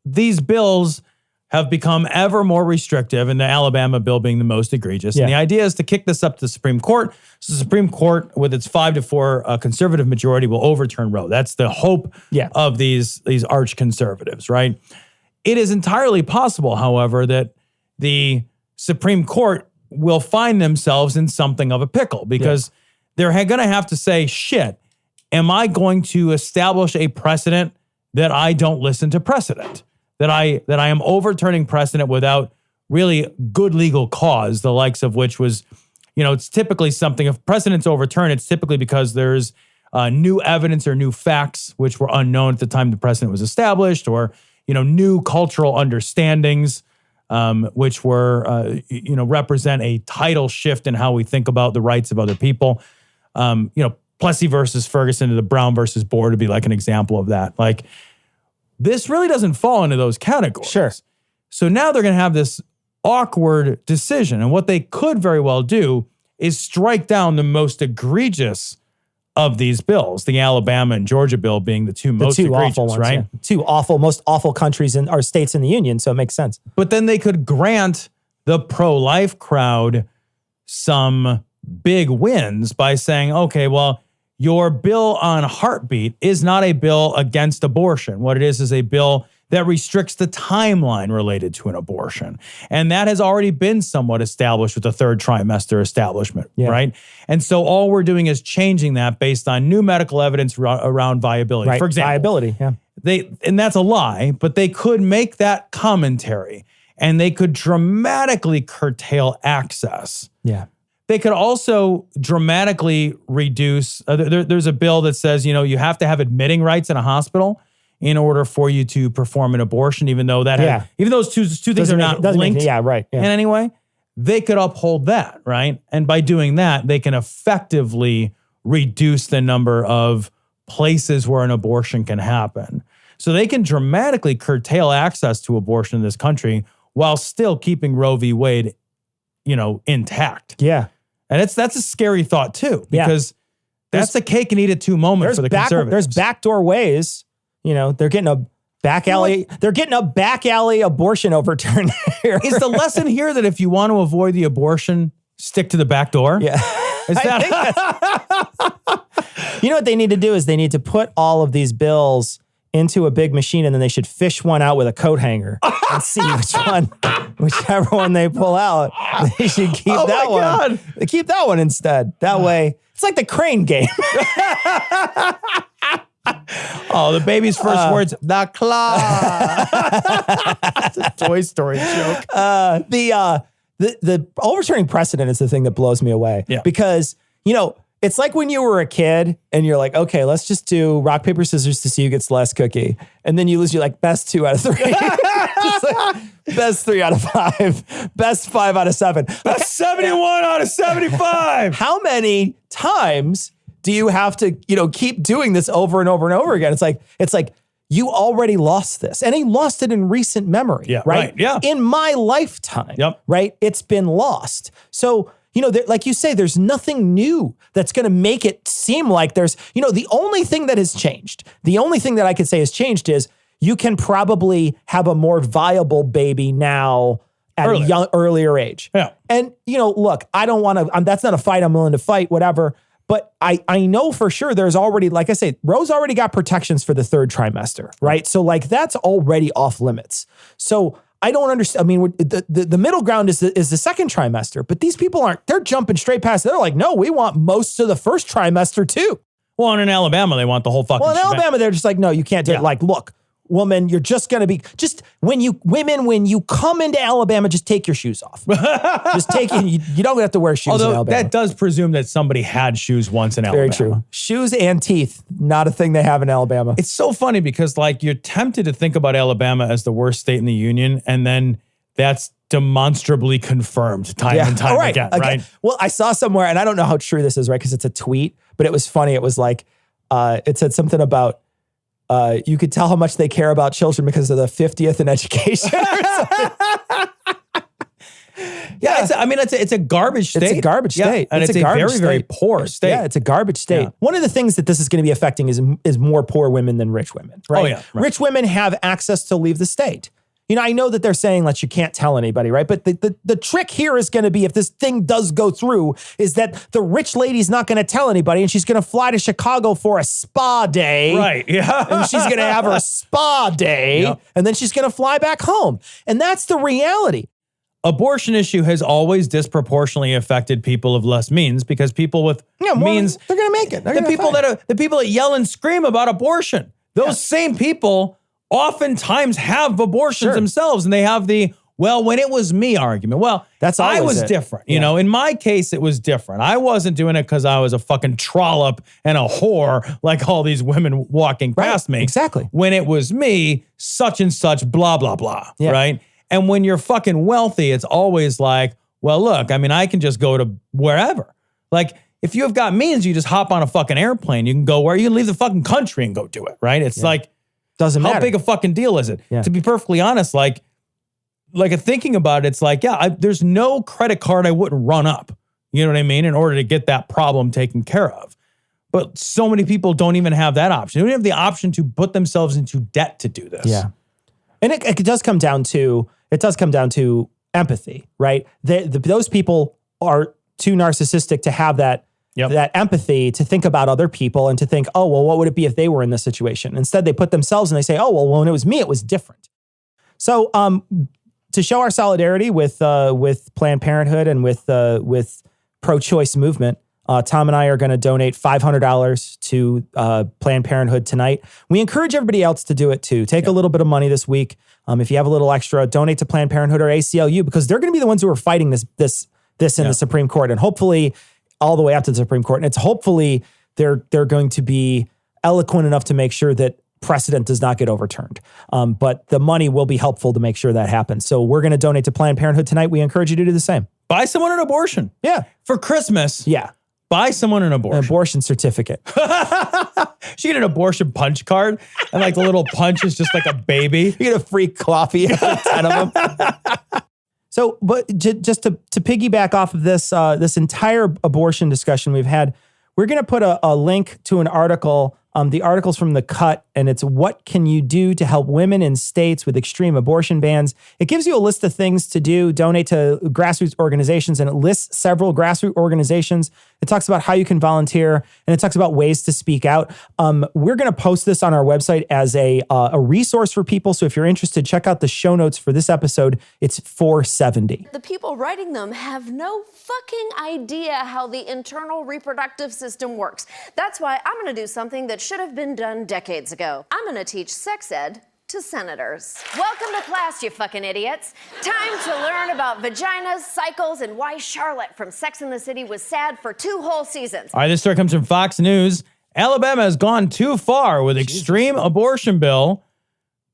these bills have become ever more restrictive, and the Alabama bill being the most egregious. Yeah. And the idea is to kick this up to the Supreme Court. So the Supreme Court, with its 5-4 conservative majority, will overturn Roe. That's the hope of these arch conservatives, right? It is entirely possible, however, that the Supreme Court will find themselves in something of a pickle because they're going to have to say, shit, am I going to establish a precedent that I don't listen to precedent? That I am overturning precedent without really good legal cause, the likes of which was, it's typically something, if precedent's overturned, it's typically because there's new evidence or new facts which were unknown at the time the precedent was established, or, new cultural understandings which were, represent a tidal shift in how we think about the rights of other people. Plessy versus Ferguson to the Brown versus Board would be like an example of that. Like, this really doesn't fall into those categories. Sure. So now they're going to have this awkward decision. And what they could very well do is strike down the most egregious of these bills, the Alabama and Georgia bill being the two most egregious, awful ones, right? Yeah. Two most awful countries or states in the union, so it makes sense. But then they could grant the pro-life crowd some big wins by saying, okay, well, your bill on heartbeat is not a bill against abortion. What it is a bill that restricts the timeline related to an abortion. And that has already been somewhat established with the third trimester establishment, right? And so all we're doing is changing that based on new medical evidence around viability. Right. For example, viability, and that's a lie, but they could make that commentary and they could dramatically curtail access. Yeah. They could also dramatically reduce, there's a bill that says, you have to have admitting rights in a hospital in order for you to perform an abortion, even though even those two things are not linked in any way. They could uphold that, right? And by doing that, they can effectively reduce the number of places where an abortion can happen. So they can dramatically curtail access to abortion in this country while still keeping Roe v. Wade, intact. Yeah. And that's a scary thought too, because that's the cake and eat it too moment for the conservatives. There's backdoor ways. They're getting a back alley. They're getting a back alley abortion overturn here. Is the lesson here that if you want to avoid the abortion, stick to the back door? Yeah. Is that? What they need to do is they need to put all of these bills into a big machine, and then they should fish one out with a coat hanger and see whichever one they pull out, they should keep that one. God. They keep that one instead. That way, it's like the crane game. Oh, the baby's first words, the claw. It's a Toy Story joke. The overturning precedent is the thing that blows me away. Yeah. Because, it's like when you were a kid and you're like, okay, let's just do rock, paper, scissors to see who gets the last cookie. And then you lose, you're like, best 2 out of 3. Just like, best 3 out of 5. Best 5 out of 7. Best 71 out of 75. How many times do you have to, keep doing this over and over and over again? It's like you already lost this. And he lost it in recent memory, yeah, right? Yeah. In my lifetime, yep. Right? It's been lost. So, like you say, there's nothing new that's going to make it seem like there's, the only thing that has changed, the only thing that I could say has changed is you can probably have a more viable baby now at a earlier age. Yeah. And, look, I don't want to, that's not a fight I'm willing to fight, whatever. But I know for sure there's already, like I say, Roe's already got protections for the 3rd trimester, right? So like that's already off limits. So I don't understand. I mean, the middle ground is the 2nd trimester, but these people they're jumping straight past. They're like, no, we want most of the 1st trimester too. Well, and in Alabama, they want the whole fucking Well, in shebang. Alabama, they're just like, no, you can't do it. Like, look, woman, you're just going to be, when you come into Alabama, just take your shoes off. Just take it. You don't have to wear shoes in Although Alabama. that does presume that somebody had shoes once in Alabama. Very true. Shoes and teeth, not a thing they have in Alabama. It's so funny because like you're tempted to think about Alabama as the worst state in the union, and then that's demonstrably confirmed time and time again, right? Well, I saw somewhere, and I don't know how true this is, right? Because it's a tweet, but it was funny. It was like, it said something about, you could tell how much they care about children because of the 50th in education. It's a garbage state. It's a garbage state. And it's a very, very poor state. Yeah, it's a garbage state. Yeah. One of the things that this is going to be affecting is more poor women than rich women, right? Oh, yeah. Right. Rich women have access to leave the state. I know that they're saying that you can't tell anybody, right? But the trick here is going to be, if this thing does go through, is that the rich lady's not going to tell anybody, and she's going to fly to Chicago for a spa day. Right, yeah. And she's going to have her spa day, yep. And then she's going to fly back home. And that's the reality. Abortion issue has always disproportionately affected people of less means, because people with means, they're going to make it. The people that yell and scream about abortion, those same people oftentimes have abortions themselves, and they have the, well, when it was me argument. Well, I was different. You know, in my case, it was different. I wasn't doing it because I was a fucking trollop and a whore like all these women walking past me. Exactly. When it was me, such and such, blah, blah, blah. Yeah. Right? And when you're fucking wealthy, it's always like, well, look, I mean, I can just go to wherever. Like, if you've got means, you just hop on a fucking airplane. You can go where you can leave the fucking country and go do it. Right? It's like, doesn't matter. How big a fucking deal is it? Yeah. To be perfectly honest, like thinking about it, it's like, there's no credit card I wouldn't run up. You know what I mean? In order to get that problem taken care of. But so many people don't even have that option. They don't have the option to put themselves into debt to do this. Yeah. And it does come down to empathy, right? Those people are too narcissistic to have that empathy to think about other people and to think, oh, well, what would it be if they were in this situation? Instead, they put themselves and they say, oh, well, when it was me, it was different. So to show our solidarity with Planned Parenthood and with pro-choice movement, Tom and I are going to donate $500 to Planned Parenthood tonight. We encourage everybody else to do it too. Take a little bit of money this week. If you have a little extra, donate to Planned Parenthood or ACLU, because they're going to be the ones who are fighting this in the Supreme Court, and hopefully all the way up to the Supreme Court. And it's hopefully they're going to be eloquent enough to make sure that precedent does not get overturned. But the money will be helpful to make sure that happens. So we're going to donate to Planned Parenthood tonight. We encourage you to do the same. Buy someone an abortion. Yeah. For Christmas. Yeah. Buy someone an abortion. An abortion certificate. She get an abortion punch card, and like the little punch is just like a baby. You get a free coffee for 10 of them. So, but just to piggyback off of this entire abortion discussion we've had, we're going to put a link to an article The article's from The Cut, and it's what can you do to help women in states with extreme abortion bans. It gives you a list of things to do, donate to grassroots organizations, and it lists several grassroots organizations. It talks about how you can volunteer, and it talks about ways to speak out. We're going to post this on our website as a resource for people, so if you're interested, check out the show notes for this episode. It's 470. The people writing them have no fucking idea how the internal reproductive system works. That's why I'm going to do something that should have been done decades ago. I'm going to teach sex ed to senators. Welcome to class, you fucking idiots. Time to learn about vaginas, cycles, and why Charlotte from Sex and the City was sad for 2 whole seasons. All right, this story comes from Fox News. Alabama has gone too far with extreme abortion bill.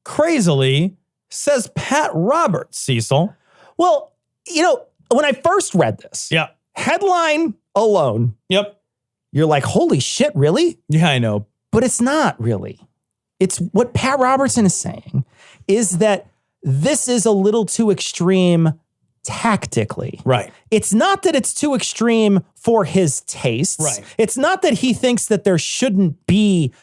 Crazily, says Pat Roberts, Cecil. Well, when I first read this, headline alone, you're like, holy shit, really? Yeah, I know. But it's not really. It's what Pat Robertson is saying is that this is a little too extreme tactically. Right. It's not that it's too extreme for his tastes. Right. It's not that he thinks that there shouldn't be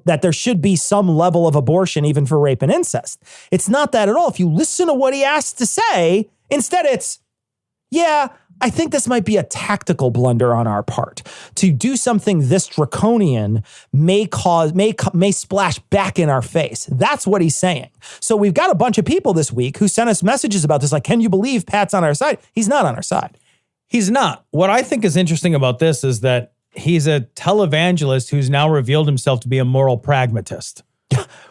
that there should be some level of abortion even for rape and incest. It's not that at all. If you listen to what he has to say, instead it's, I think this might be a tactical blunder on our part. To do something this draconian may splash back in our face. That's what he's saying. So we've got a bunch of people this week who sent us messages about this, like, can you believe Pat's on our side? He's not on our side. He's not. What I think is interesting about this is that he's a televangelist who's now revealed himself to be a moral pragmatist.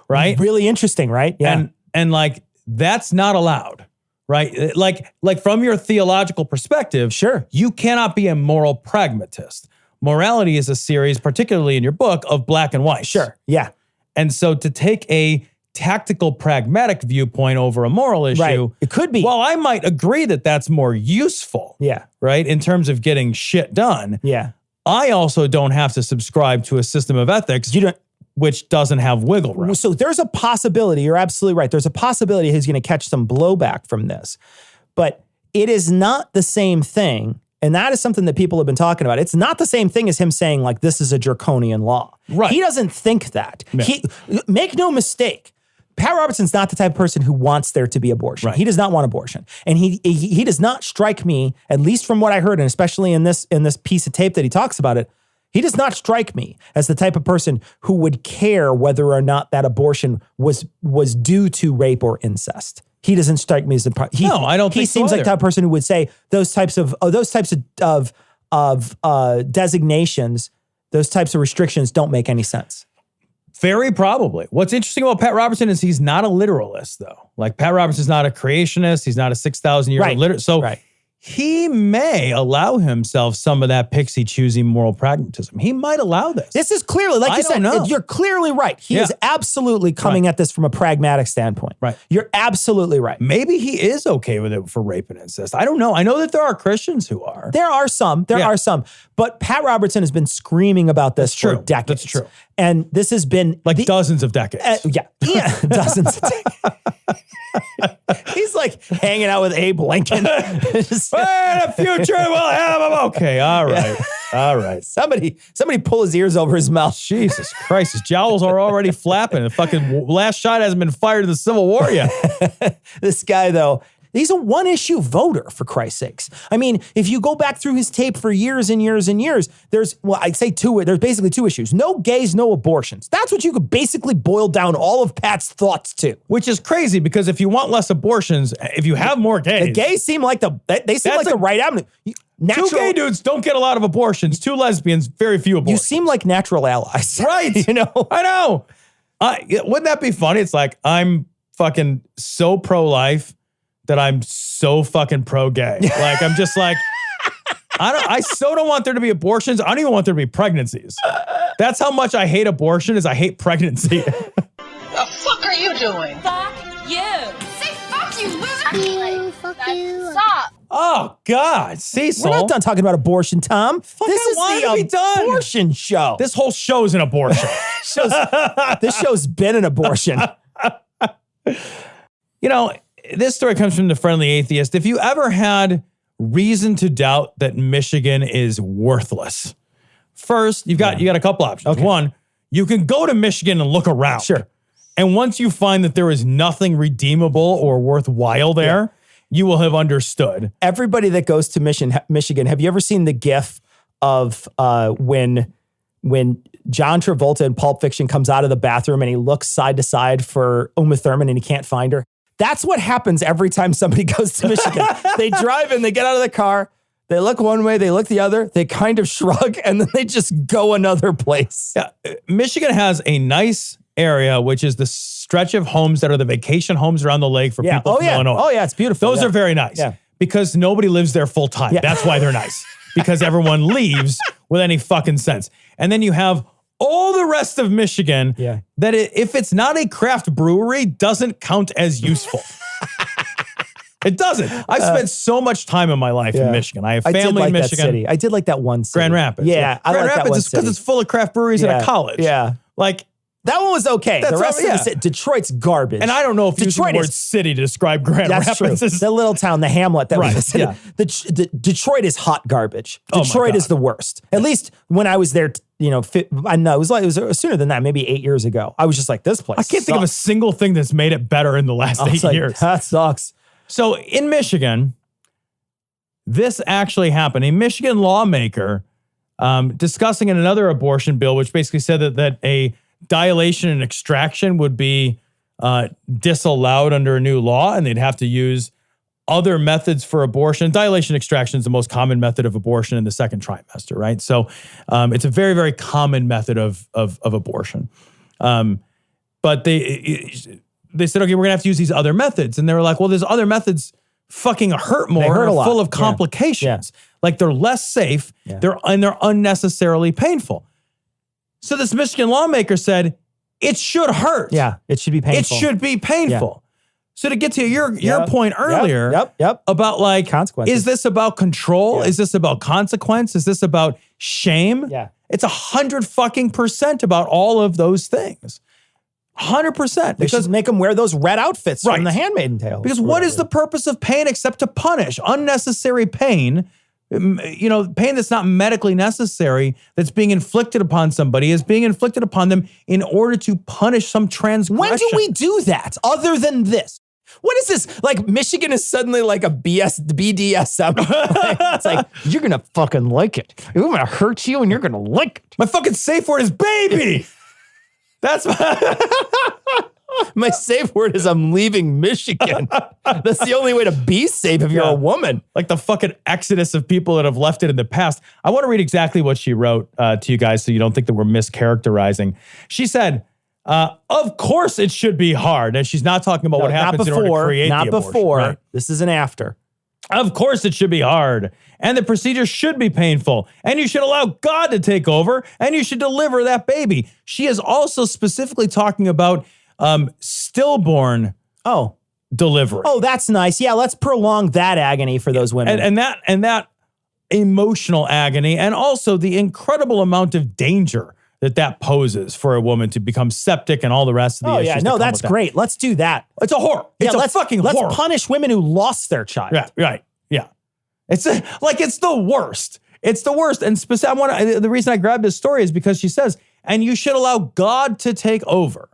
Right? Really interesting, right? Yeah. And like, that's not allowed. Right? Like from your theological perspective, sure, you cannot be a moral pragmatist. Morality is a series, particularly in your book, of black and white. Sure. Yeah. And so to take a tactical, pragmatic viewpoint over a moral issue, right. It could be. Well, I might agree that that's more useful. Yeah. Right? In terms of getting shit done. Yeah. I also don't have to subscribe to a system of ethics. Which doesn't have wiggle room. So there's a possibility, you're absolutely right. There's a possibility he's going to catch some blowback from this. But it is not the same thing. And that is something that people have been talking about. It's not the same thing as him saying, like, this is a draconian law. Right. He doesn't think that. No. Make no mistake. Pat Robertson's not the type of person who wants there to be abortion. Right. He does not want abortion. And he does not strike me, at least from what I heard, and especially in this piece of tape that he talks about it, he does not strike me as the type of person who would care whether or not that abortion was due to rape or incest. He doesn't strike me as the no, I don't. He seems like the type of person who would say those types of designations, those types of restrictions don't make any sense. Very probably. What's interesting about Pat Robertson is he's not a literalist, though. Like, Pat Robertson's not a creationist. He's not a 6,000-year-old literalist. So. Right. He may allow himself some of that pixie-choosy moral pragmatism. He might allow this. This is clearly, like you said, you're clearly right. He is absolutely coming at this from a pragmatic standpoint. Right. You're absolutely right. Maybe he is okay with it for rape and incest. I don't know. I know that there are Christians who are. There are some. But Pat Robertson has been screaming about this for decades. That's true. And this has been... Like dozens of decades. Dozens of decades. He's like hanging out with Abe Lincoln. Just, the future will have him. Okay, all right. Yeah. All right. Somebody pull his ears over his mouth. Jesus Christ, his jowls are already flapping. The fucking last shot hasn't been fired in the Civil War yet. This guy, though, he's a one-issue voter, for Christ's sakes. I mean, if you go back through his tape for years and years and years, there's basically 2 issues. No gays, no abortions. That's what you could basically boil down all of Pat's thoughts to. Which is crazy, because if you want less abortions, if you have more gays... The gays seem like the right avenue. 2 gay dudes don't get a lot of abortions. 2 lesbians, very few abortions. You seem like natural allies. Right. You know? I know. Wouldn't that be funny? It's like, I'm fucking so pro-life that I'm so fucking pro-gay. Like, I'm just like, I so don't want there to be abortions. I don't even want there to be pregnancies. That's how much I hate abortion, is I hate pregnancy. The fuck are you doing? Fuck you. Say fuck you, loser. Fuck you. Stop. Oh, God, Cecil. We're not done talking about abortion, Tom. This is the abortion show. This whole show is an abortion. This show's been an abortion. You know, this story comes from The Friendly Atheist. If you ever had reason to doubt that Michigan is worthless, first, you've got a couple options. Okay. One, you can go to Michigan and look around. Sure. And once you find that there is nothing redeemable or worthwhile there, you will have understood. Everybody that goes to Michigan, have you ever seen the GIF of when John Travolta in Pulp Fiction comes out of the bathroom and he looks side to side for Uma Thurman and he can't find her? That's what happens every time somebody goes to Michigan. They drive in, they get out of the car, they look one way, they look the other, they kind of shrug, and then they just go another place. Yeah, Michigan has a nice area, which is the stretch of homes that are the vacation homes around the lake for people from Illinois. Oh, yeah, it's beautiful. Those are very nice because nobody lives there full time. Yeah. That's why they're nice, because everyone leaves with any fucking sense. And then you have all the rest of Michigan that if it's not a craft brewery, doesn't count as useful. It doesn't. I've spent so much time in my life in Michigan. I have family in Michigan. That city. I did like that one city. Grand Rapids. Yeah, I Grand like Rapids that one is because it's full of craft breweries and a college. Yeah. Like, that one was okay. The rest of the city, Detroit's garbage. and I don't know if using the word city to describe Grand Rapids is... The little town, the hamlet that we visited. Yeah. The Detroit is hot garbage. Oh my Detroit God. is the worst. At least when I was there, I know it was sooner than that, maybe 8 years ago. I was just like, this place I can't think of a single thing that's made it better in the last 8 years. That sucks. So in Michigan, this actually happened. A Michigan lawmaker discussing in another abortion bill, which basically said that a dilation and extraction would be disallowed under a new law, and they'd have to use other methods for abortion. Dilation extraction is the most common method of abortion in the second trimester, right? So it's a very, very common method of abortion. But they said, okay, we're gonna have to use these other methods. And they were like, well, there's other methods fucking hurt more. They hurt a lot. Full of complications. Like they're less safe, they're unnecessarily painful. So this Michigan lawmaker said, it should hurt. Yeah, it should be painful. It should be painful. So to get to your point earlier about like, consequences. is this about control? Yeah. Is this about consequence? Is this about shame? Yeah. It's 100% about all of those things. 100%. They should make them wear those red outfits from The Handmaid's Tale. Because what is the purpose of pain except to punish? Unnecessary pain, pain that's not medically necessary, that's being inflicted upon somebody, is being inflicted upon them in order to punish some transgression. When do we do that other than this? What is this? Like, Michigan is suddenly like a BDSM. It's like, you're going to fucking like it. We're going to hurt you and you're going to like it. My fucking safe word is baby. That's my safe word is I'm leaving Michigan. That's the only way to be safe if you're a woman. Like the fucking exodus of people that have left it in the past. I want to read exactly what she wrote to you guys so you don't think that we're mischaracterizing. She said, of course it should be hard. And she's not talking about what happens in order to create the abortion. Not before. Right? This is an after. Of course it should be hard. And the procedure should be painful. And you should allow God to take over. And you should deliver that baby. She is also specifically talking about stillborn delivery. Oh, that's nice. Yeah, let's prolong that agony for those women. And that emotional agony, and also the incredible amount of danger that poses for a woman to become septic and all the rest of the issues. Oh, yeah. No, that's great. Let's do that. It's a horror. It's a fucking horror. Let's punish women who lost their child. Yeah, right. Yeah. It's the worst. It's the worst. And the reason I grabbed this story is because she says, and you should allow God to take over.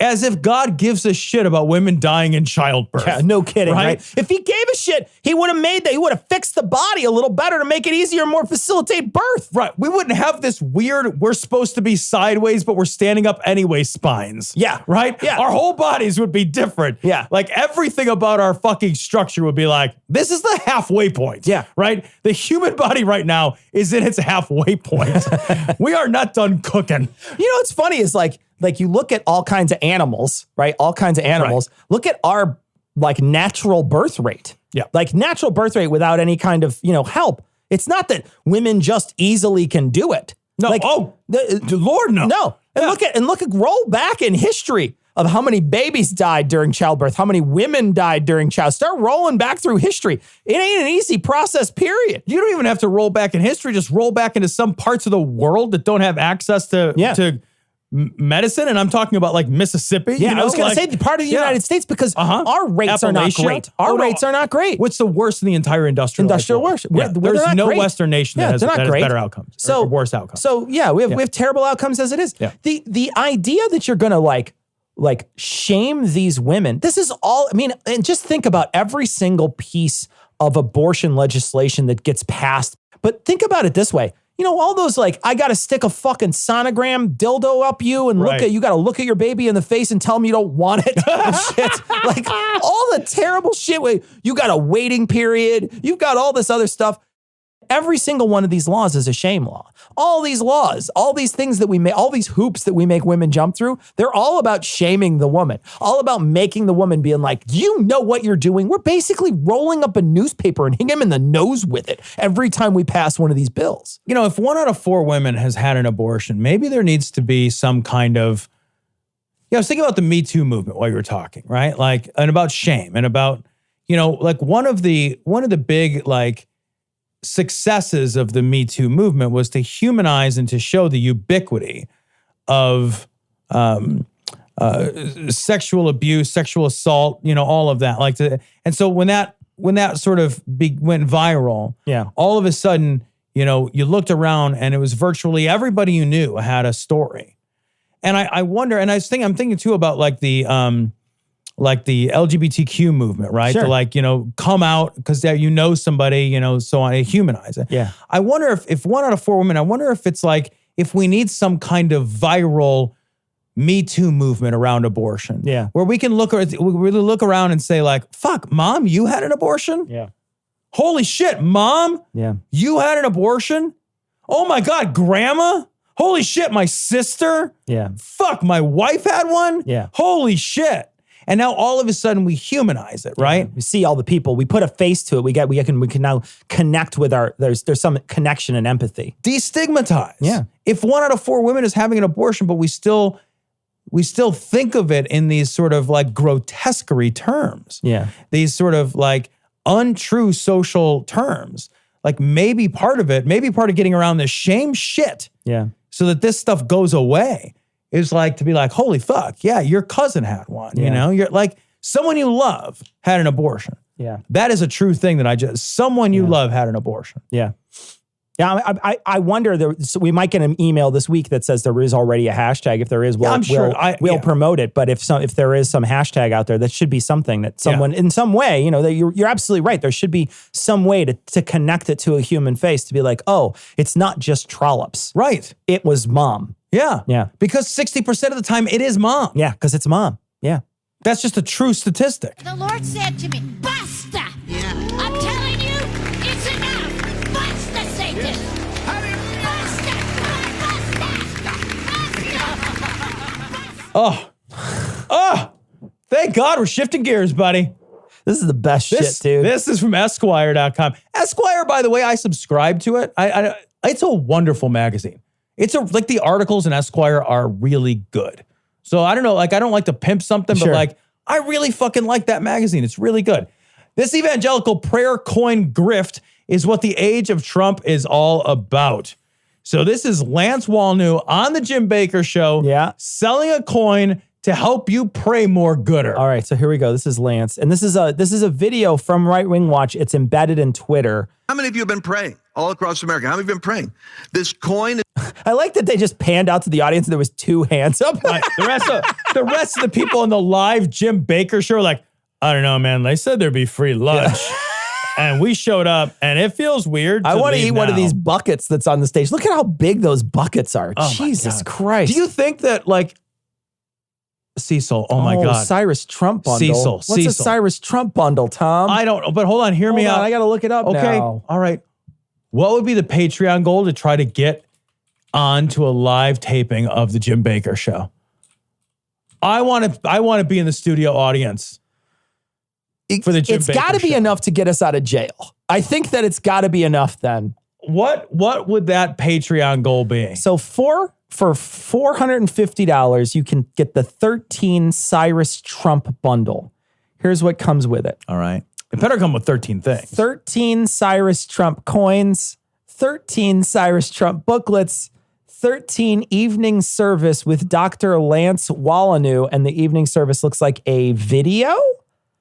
As if God gives a shit about women dying in childbirth. Yeah, no kidding, right? If he gave a shit, he would have made that. He would have fixed the body a little better to make it easier and more facilitate birth. Right. We wouldn't have this weird, we're supposed to be sideways, but we're standing up anyway spines. Yeah. Right? Yeah. Our whole bodies would be different. Yeah. Like everything about our fucking structure would be like, this is the halfway point. Yeah. Right? The human body right now is in its halfway point. We are not done cooking. You know what's funny is like you look at all kinds of animals, right? All kinds of animals. Right. Look at our like natural birth rate. Yeah. Like natural birth rate without any kind of, help. It's not that women just easily can do it. No. Like, Lord, no. No. And look at roll back in history of how many babies died during childbirth, how many women died during childbirth. Start rolling back through history. It ain't an easy process, period. You don't even have to roll back in history. Just roll back into some parts of the world that don't have access to medicine, and I'm talking about like Mississippi. Yeah, you know? I was going to say part of the United States because our rates are not Appalachia. great. Our rates are not great. What's the worst in the entire industrial worst? Yeah, there's no great. Western nation that has better outcomes or worse outcomes. So we have terrible outcomes as it is. Yeah. The idea that you're going to like shame these women. This is all, I mean, and just think about every single piece of abortion legislation that gets passed. But think about it this way. You know, all those like, I got to stick a fucking sonogram dildo up you and you got to look at your baby in the face and tell them you don't want it and shit. Like all the terrible shit where you got a waiting period. You've got all this other stuff. Every single one of these laws is a shame law. All these laws, all these things that we make, all these hoops that we make women jump through, they're all about shaming the woman, all about making the woman being like, you know what you're doing. We're basically rolling up a newspaper and hitting him in the nose with it every time we pass one of these bills. You know, if 1 out of 4 women has had an abortion, maybe there needs to be some kind of, I was thinking about the Me Too movement while you were talking, right? Like, and about shame and about, you know, like one of the big, like, successes of the Me Too movement was to humanize and to show the ubiquity of sexual abuse, sexual assault, you know, all of that. And so when that sort of went viral, all of a sudden, you know, you looked around and it was virtually everybody you knew had a story. And I wonder, and I'm thinking too about like the LGBTQ movement, right? Sure. To like, you know, come out because you know somebody, you know, so on, humanize it. Yeah. I wonder if 1 out of 4 women, I wonder if it's like, if we need some kind of viral Me Too movement around abortion. Yeah. Where we can really look around and say like, fuck, mom, you had an abortion? Yeah. Holy shit, mom. Yeah. You had an abortion? Oh my God, grandma? Holy shit, my sister? Yeah. Fuck, my wife had one? Yeah. Holy shit. And now all of a sudden we humanize it, right? Yeah. We see all the people. We put a face to it. We can now connect with there's some connection and empathy. Destigmatize. Yeah. If 1 out of 4 women is having an abortion, but we still think of it in these sort of like grotesquerie terms. Yeah. These sort of like untrue social terms. Like maybe part of getting around this shame shit. Yeah. So that this stuff goes away. Is like to be like, holy fuck, yeah, your cousin had one, you know? You're like, someone you love had an abortion. Yeah. That is a true thing that someone you love had an abortion. Yeah. Yeah, I wonder, so we might get an email this week that says there is already a hashtag. If there is, we'll promote it. But if there is some hashtag out there, that should be something that someone, in some way, you know, that you're absolutely right. There should be some way to connect it to a human face, to be like, oh, it's not just trollops. Right. It was mom. Yeah. Yeah. Because 60% of the time it is mom. Yeah, because it's mom. Yeah. That's just a true statistic. The Lord said to me, basta! Yeah. I'm telling you, it's enough! Basta, Satan! Yes. Oh. Thank God we're shifting gears, buddy. This is the best shit, dude. This is from Esquire.com. Esquire, by the way, I subscribe to it. It's a wonderful magazine. Like the articles in Esquire are really good. So I don't know, like I don't like to pimp something, but like I really fucking like that magazine. It's really good. This evangelical prayer coin grift is what the age of Trump is all about. So this is Lance Walnew on the Jim Baker Show, selling a coin to help you pray more gooder. All right, so here we go. This is Lance, and this is a video from Right Wing Watch. It's embedded in Twitter. How many of you have been praying all across America? How many have been praying? This coin. I like that they just panned out to the audience and there was 2 hands up. Right. The rest of the people in the live Jim Baker Show are like, I don't know, man. They said there'd be free lunch. And we showed up, and it feels weird. I want to eat one of these buckets that's on the stage. Look at how big those buckets are. Oh Jesus Christ. Do you think that, like, Cecil, oh my God. Cyrus Trump bundle. What's a Cyrus Trump bundle, Tom? I don't know, but hold on, hear me out. I got to look it up now. All right. What would be the Patreon goal to try to get onto a live taping of the Jim Baker Show? I want to be in the studio audience for the Jim Baker Show. It's got to be enough to get us out of jail. I think that it's got to be enough then. What would that Patreon goal be? So for $450, you can get the 13 Cyrus Trump bundle. Here's what comes with it. All right. It better come with 13 things. 13 Cyrus Trump coins, 13 Cyrus Trump booklets, 13 evening service with Dr. Lance Wallanu, and the evening service looks like a video.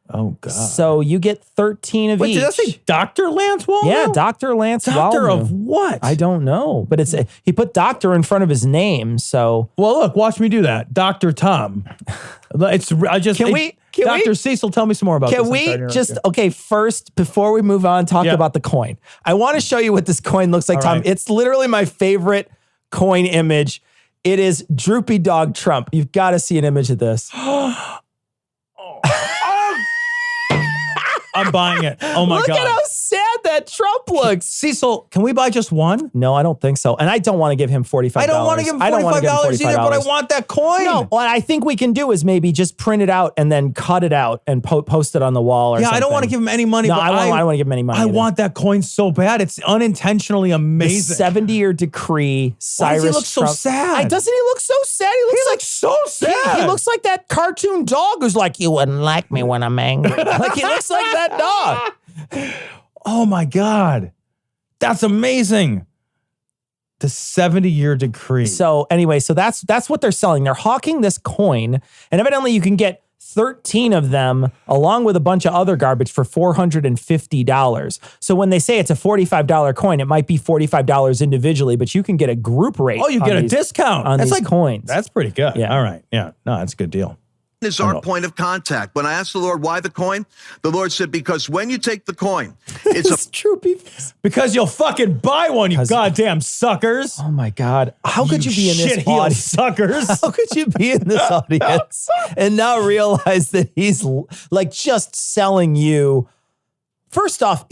Oh, God. So you get 13 of each. Wait, did that say Dr. Lance Wallanu? Yeah, Dr. Lance Wallanu. Doctor of what? I don't know, but he put doctor in front of his name, so. Well, look, watch me do that. Dr. Tom. Dr. Cecil, tell me some more about this. Can we first, before we move on, talk about the coin. I want to show you what this coin looks like, Tom. Right. It's literally my favorite coin image. It is Droopy Dog Trump. You've got to see an image of this. I'm buying it. Oh my God. Look at how sad that Trump looks. Cecil, can we buy just one? No, I don't think so. And I don't want to give him $45. I don't want to give him $45 either, but I want that coin. No, what I think we can do is maybe just print it out and then cut it out and post it on the wall or something. I don't want to give him any money. No, but I don't want to give him any money. I want that coin so bad. It's unintentionally amazing. The 70-year decree, Cyrus Why does he look Trump. so sad? Doesn't he look so sad? He looks so sad. He looks like that cartoon dog who's like, you wouldn't like me when I'm angry. Like he looks like that dog. Oh my God. That's amazing. The 70-year decree. So anyway, that's what they're selling. They're hawking this coin, and evidently you can get 13 of them along with a bunch of other garbage for $450. So when they say it's a $45 coin, it might be $45 individually, but you can get a group rate. Oh, you get a discount on these coins. That's pretty good. Yeah. All right. Yeah. No, that's a good deal. Is our point of contact. When I asked the Lord why the coin, the Lord said, because when you take the coin, it's true. Because you'll fucking buy one, you goddamn suckers. Oh my God. How could you be in this audience? Suckers. How could you be in this audience and not realize that he's like just selling you? First off,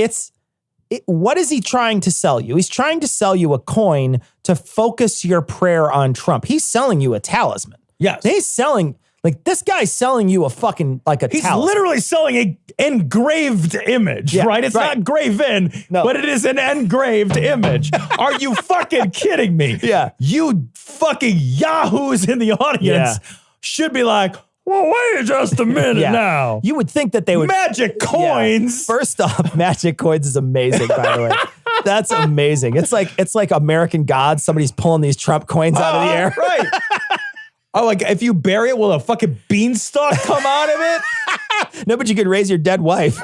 what is he trying to sell you? He's trying to sell you a coin to focus your prayer on Trump. He's selling you a talisman. Yes. He's selling... Like, this guy's selling you a fucking, like a talisman. He's literally selling an engraved image, right? It's not graven, but it is an engraved image. Are you fucking kidding me? Yeah. You fucking yahoos in the audience should be like, well, wait just a minute now. You would think that they would. Magic coins. Yeah. First off, magic coins is amazing, by the way. That's amazing. It's like American Gods. Somebody's pulling these Trump coins out of the air. Right. Oh, like if you bury it, will a fucking beanstalk come out of it? No, but you could raise your dead wife.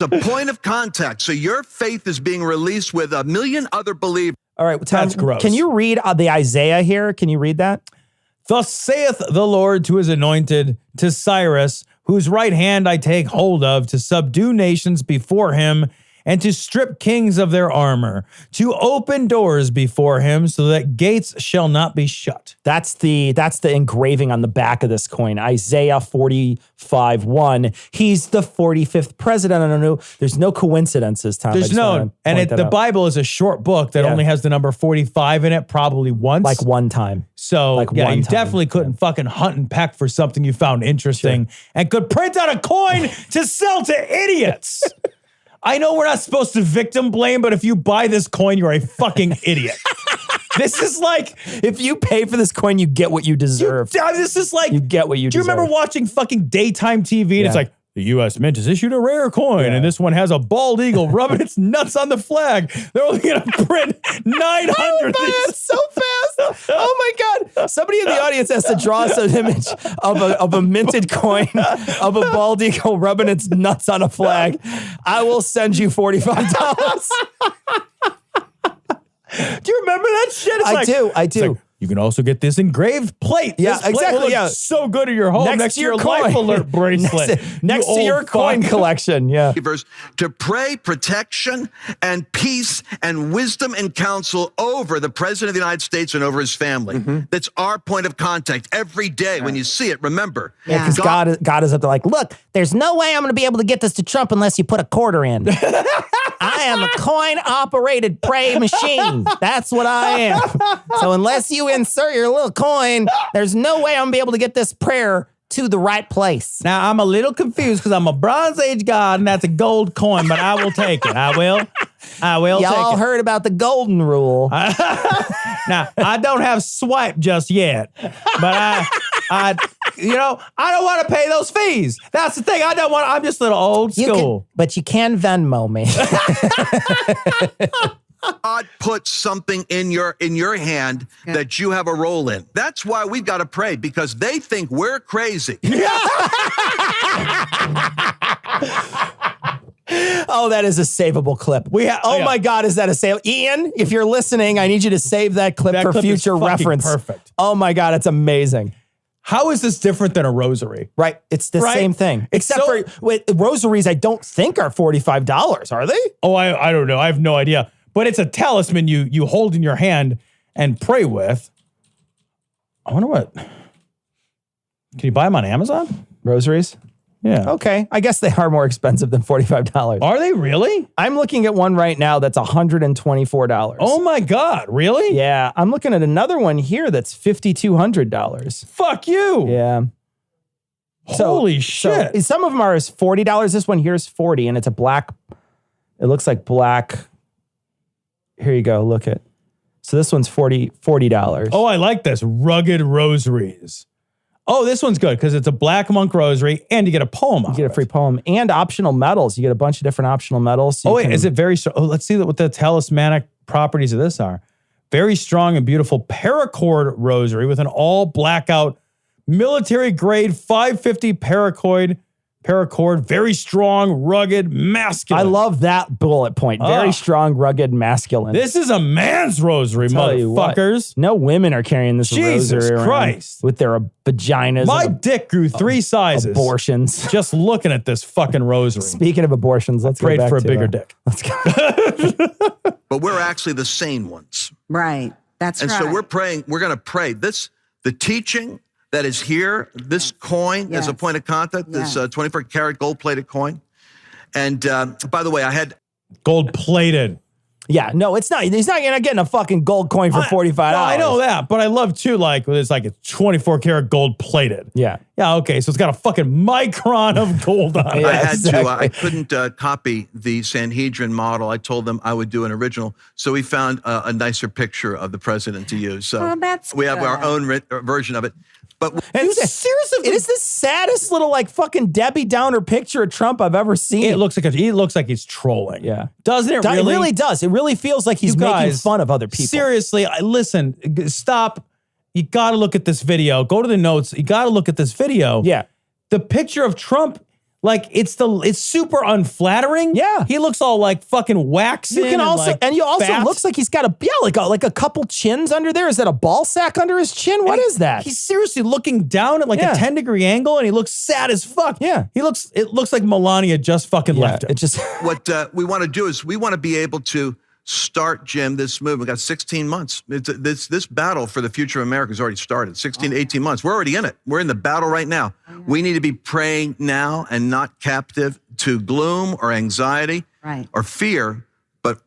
the point of contact. So your faith is being released with a million other believers. All right, Tom, that's gross. Can you read the Isaiah here? Can you read that? Thus saith the Lord to his anointed, to Cyrus, whose right hand I take hold of, to subdue nations before him, and to strip kings of their armor, to open doors before him so that gates shall not be shut. That's the engraving on the back of this coin. Isaiah 45:1. He's the 45th president. I don't know. There's no coincidences, Tom. There's no. And the Bible is a short book that only has the number 45 in it, probably once. Like one time. So you definitely couldn't fucking hunt and peck for something you found interesting and could print out a coin to sell to idiots. I know we're not supposed to victim blame, but if you buy this coin, you're a fucking idiot. This is like, if you pay for this coin, you get what you deserve. This is like, you get what you deserve. Do you remember watching fucking daytime TV and it's like, the U.S. Mint has issued a rare coin, and this one has a bald eagle rubbing its nuts on the flag. They're only going to print 900. That's so fast. Oh my God. Somebody in the audience has to draw us an image of a minted coin of a bald eagle rubbing its nuts on a flag. I will send you $45. Do you remember that shit? I do. Like, you can also get this engraved plate. Yeah, this plate exactly. Will look so good at your home next to your Life Alert bracelet. next to your coin collection. Yeah. To pray protection and peace and wisdom and counsel over the president of the United States and over his family. That's our point of contact every day. When you see it, remember. Yeah, because God is up there like, look, there's no way I'm going to be able to get this to Trump unless you put a quarter in. I am a coin-operated pray machine. That's what I am. So unless you insert your little coin, there's no way I'm going to be able to get this prayer to the right place. Now, I'm a little confused because I'm a Bronze Age god and that's a gold coin, but I will take it. I will take it. Y'all heard about the golden rule. Now, I don't have swipe just yet, but I don't want to pay those fees. That's the thing. I'm just a little old school. But you can Venmo me. God put something in your hand that you have a role in. That's why we've got to pray, because they think we're crazy. Oh, that is a savable clip. My God, is that a savable? Ian, if you're listening, I need you to save that clip for future reference. Perfect. Oh my God, it's amazing. How is this different than a rosary? Right. It's the same thing. Except for rosaries, I don't think are $45, are they? Oh, I don't know. I have no idea. But it's a talisman you hold in your hand and pray with. I wonder what. Can you buy them on Amazon? Rosaries? Yeah. Okay. I guess they are more expensive than $45. Are they really? I'm looking at one right now that's $124. Oh my God. Really? Yeah. I'm looking at another one here that's $5,200. Fuck you. Yeah. Holy shit. So some of them are as $40. This one here is $40, and it's a black. It looks like black. Here you go. Look at. So this one's $40. Oh, I like this. Rugged rosaries. Oh, this one's good because it's a black monk rosary and you get a poem. You get a free poem and optional medals. You get a bunch of different optional medals. So is it very strong? Oh, let's see what the talismanic properties of this are. Very strong and beautiful paracord rosary with an all blackout military grade 550 paracord. Very strong, rugged, masculine. I love that bullet point. Very strong, rugged, masculine. This is a man's rosary, motherfuckers. No women are carrying this Jesus rosary Christ. with their vaginas. My dick grew 3 sizes. Abortions. Just looking at this fucking rosary. Speaking of abortions, let's go back for a to bigger dick. Let's go. But we're actually the sane ones. Right. That's right. And so we're praying. We're going to pray. The teaching that is here, this coin as a point of contact, this 24-karat gold-plated coin. And by the way, I had... Gold-plated. Yeah, no, it's not. He's not getting a fucking gold coin for $45. No, I know that, but I love too, it's like it's 24-karat gold-plated. Yeah. Yeah, okay, so it's got a fucking micron of gold on it. Yeah, I had to. I couldn't copy the Sanhedrin model. I told them I would do an original. So we found a nicer picture of the president to use. So we have our own version of it. But seriously, it is the saddest little fucking Debbie Downer picture of Trump I've ever seen. It looks like he's trolling. Yeah, doesn't it? Really? It really does. It really feels like he's making fun of other people. Seriously, listen. Stop. You got to look at this video. Go to the notes. You got to look at this video. Yeah, the picture of Trump. It's super unflattering. Yeah. He looks all fucking waxy. You also looks like he's got a couple chins under there. Is that a ball sack under his chin? What is that? He's seriously looking down at a 10-degree angle and he looks sad as fuck. Yeah. It looks like Melania just fucking left him. It just what we want to do is we want to be able to start, Jim, this movement. We've got 16 months. This battle for the future of America has already started. 16 to 18 months. We're already in it. We're in the battle right now. We need to be praying now and not captive to gloom or anxiety or fear, but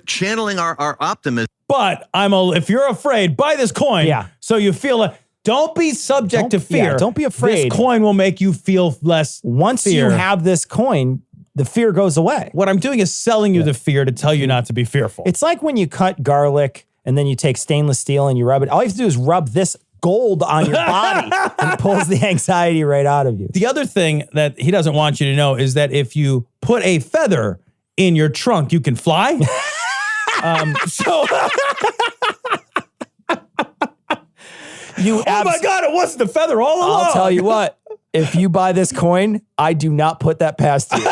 channeling our optimism. But if you're afraid, buy this coin. Yeah. So you feel don't be subject to fear. Yeah, don't be afraid. This coin will make you feel less Once fear. you have this coin, the fear goes away. What I'm doing is selling you the fear to tell you not to be fearful. It's like when you cut garlic and then you take stainless steel and you rub it. All you have to do is rub this gold on your body and it pulls the anxiety right out of you. The other thing that he doesn't want you to know is that if you put a feather in your trunk, you can fly. Oh my God, it wasn't the feather all along. I'll tell you what. If you buy this coin, I do not put that past you.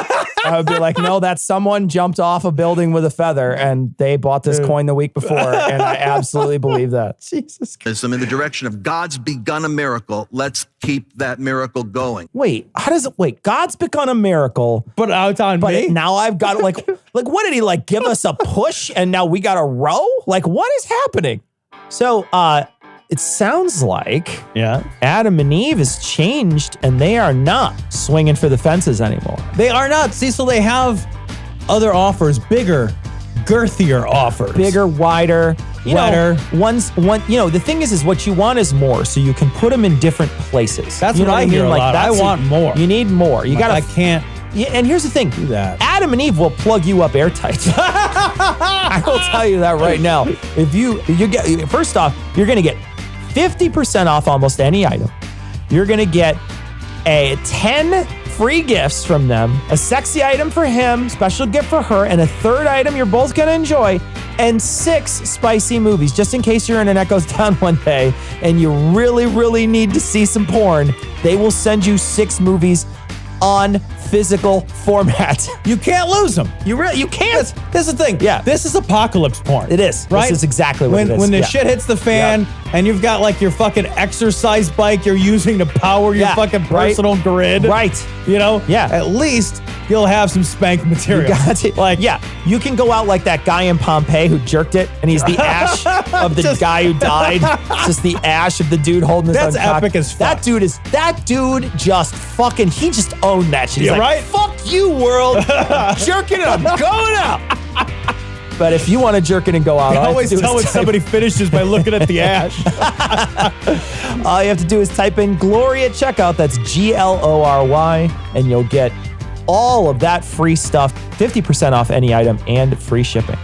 I would be like, no, that's someone jumped off a building with a feather and they bought this coin the week before. And I absolutely believe that. Jesus Christ. In the direction of God's begun a miracle. Let's keep that miracle going. Wait, God's begun a miracle. But it's on me? Now I've got what did he give us a push and now we got a row? What is happening? So, it sounds like Adam and Eve has changed and they are not swinging for the fences anymore. They are not. Cecil, they have other offers, bigger, girthier offers. Bigger, wider. The thing is what you want is more, so you can put them in different places. That's what I hear a lot. I want more. You need more. I can't. Yeah, and here's the thing. Do that. Adam and Eve will plug you up airtight. I will tell you that right now. If you get, first off, you're going to get 50% off almost any item. You're going to get 10 free gifts from them, a sexy item for him, special gift for her, and a third item you're both going to enjoy. and 6 spicy movies, just in case your internet goes down one day and you really, really need to see some porn. They will send you 6 movies on physical format. You can't lose them. You can't. That's the thing. Yeah. This is apocalypse porn. It is. Right? This is exactly what it is. When the Yeah. shit hits the fan and you've got like your fucking exercise bike you're using to power your fucking personal grid. Right. You know? Yeah. At least you'll have some spank material. You got it. Like, yeah, you can go out like that guy in Pompeii who jerked it, and he's the ash of the guy who died. It's just the ash of the dude holding his That's own cock. epic as fuck. That dude just fucking, he just owned that shit. He's Yeah, like, right? fuck you, world. Jerking it, I'm going out. But if you want to jerk it and go out, I always tell when somebody finishes by looking at the ash. all you have to do is type in Glory at checkout. That's GLORY, and you'll get all of that free stuff, 50% off any item, and free shipping.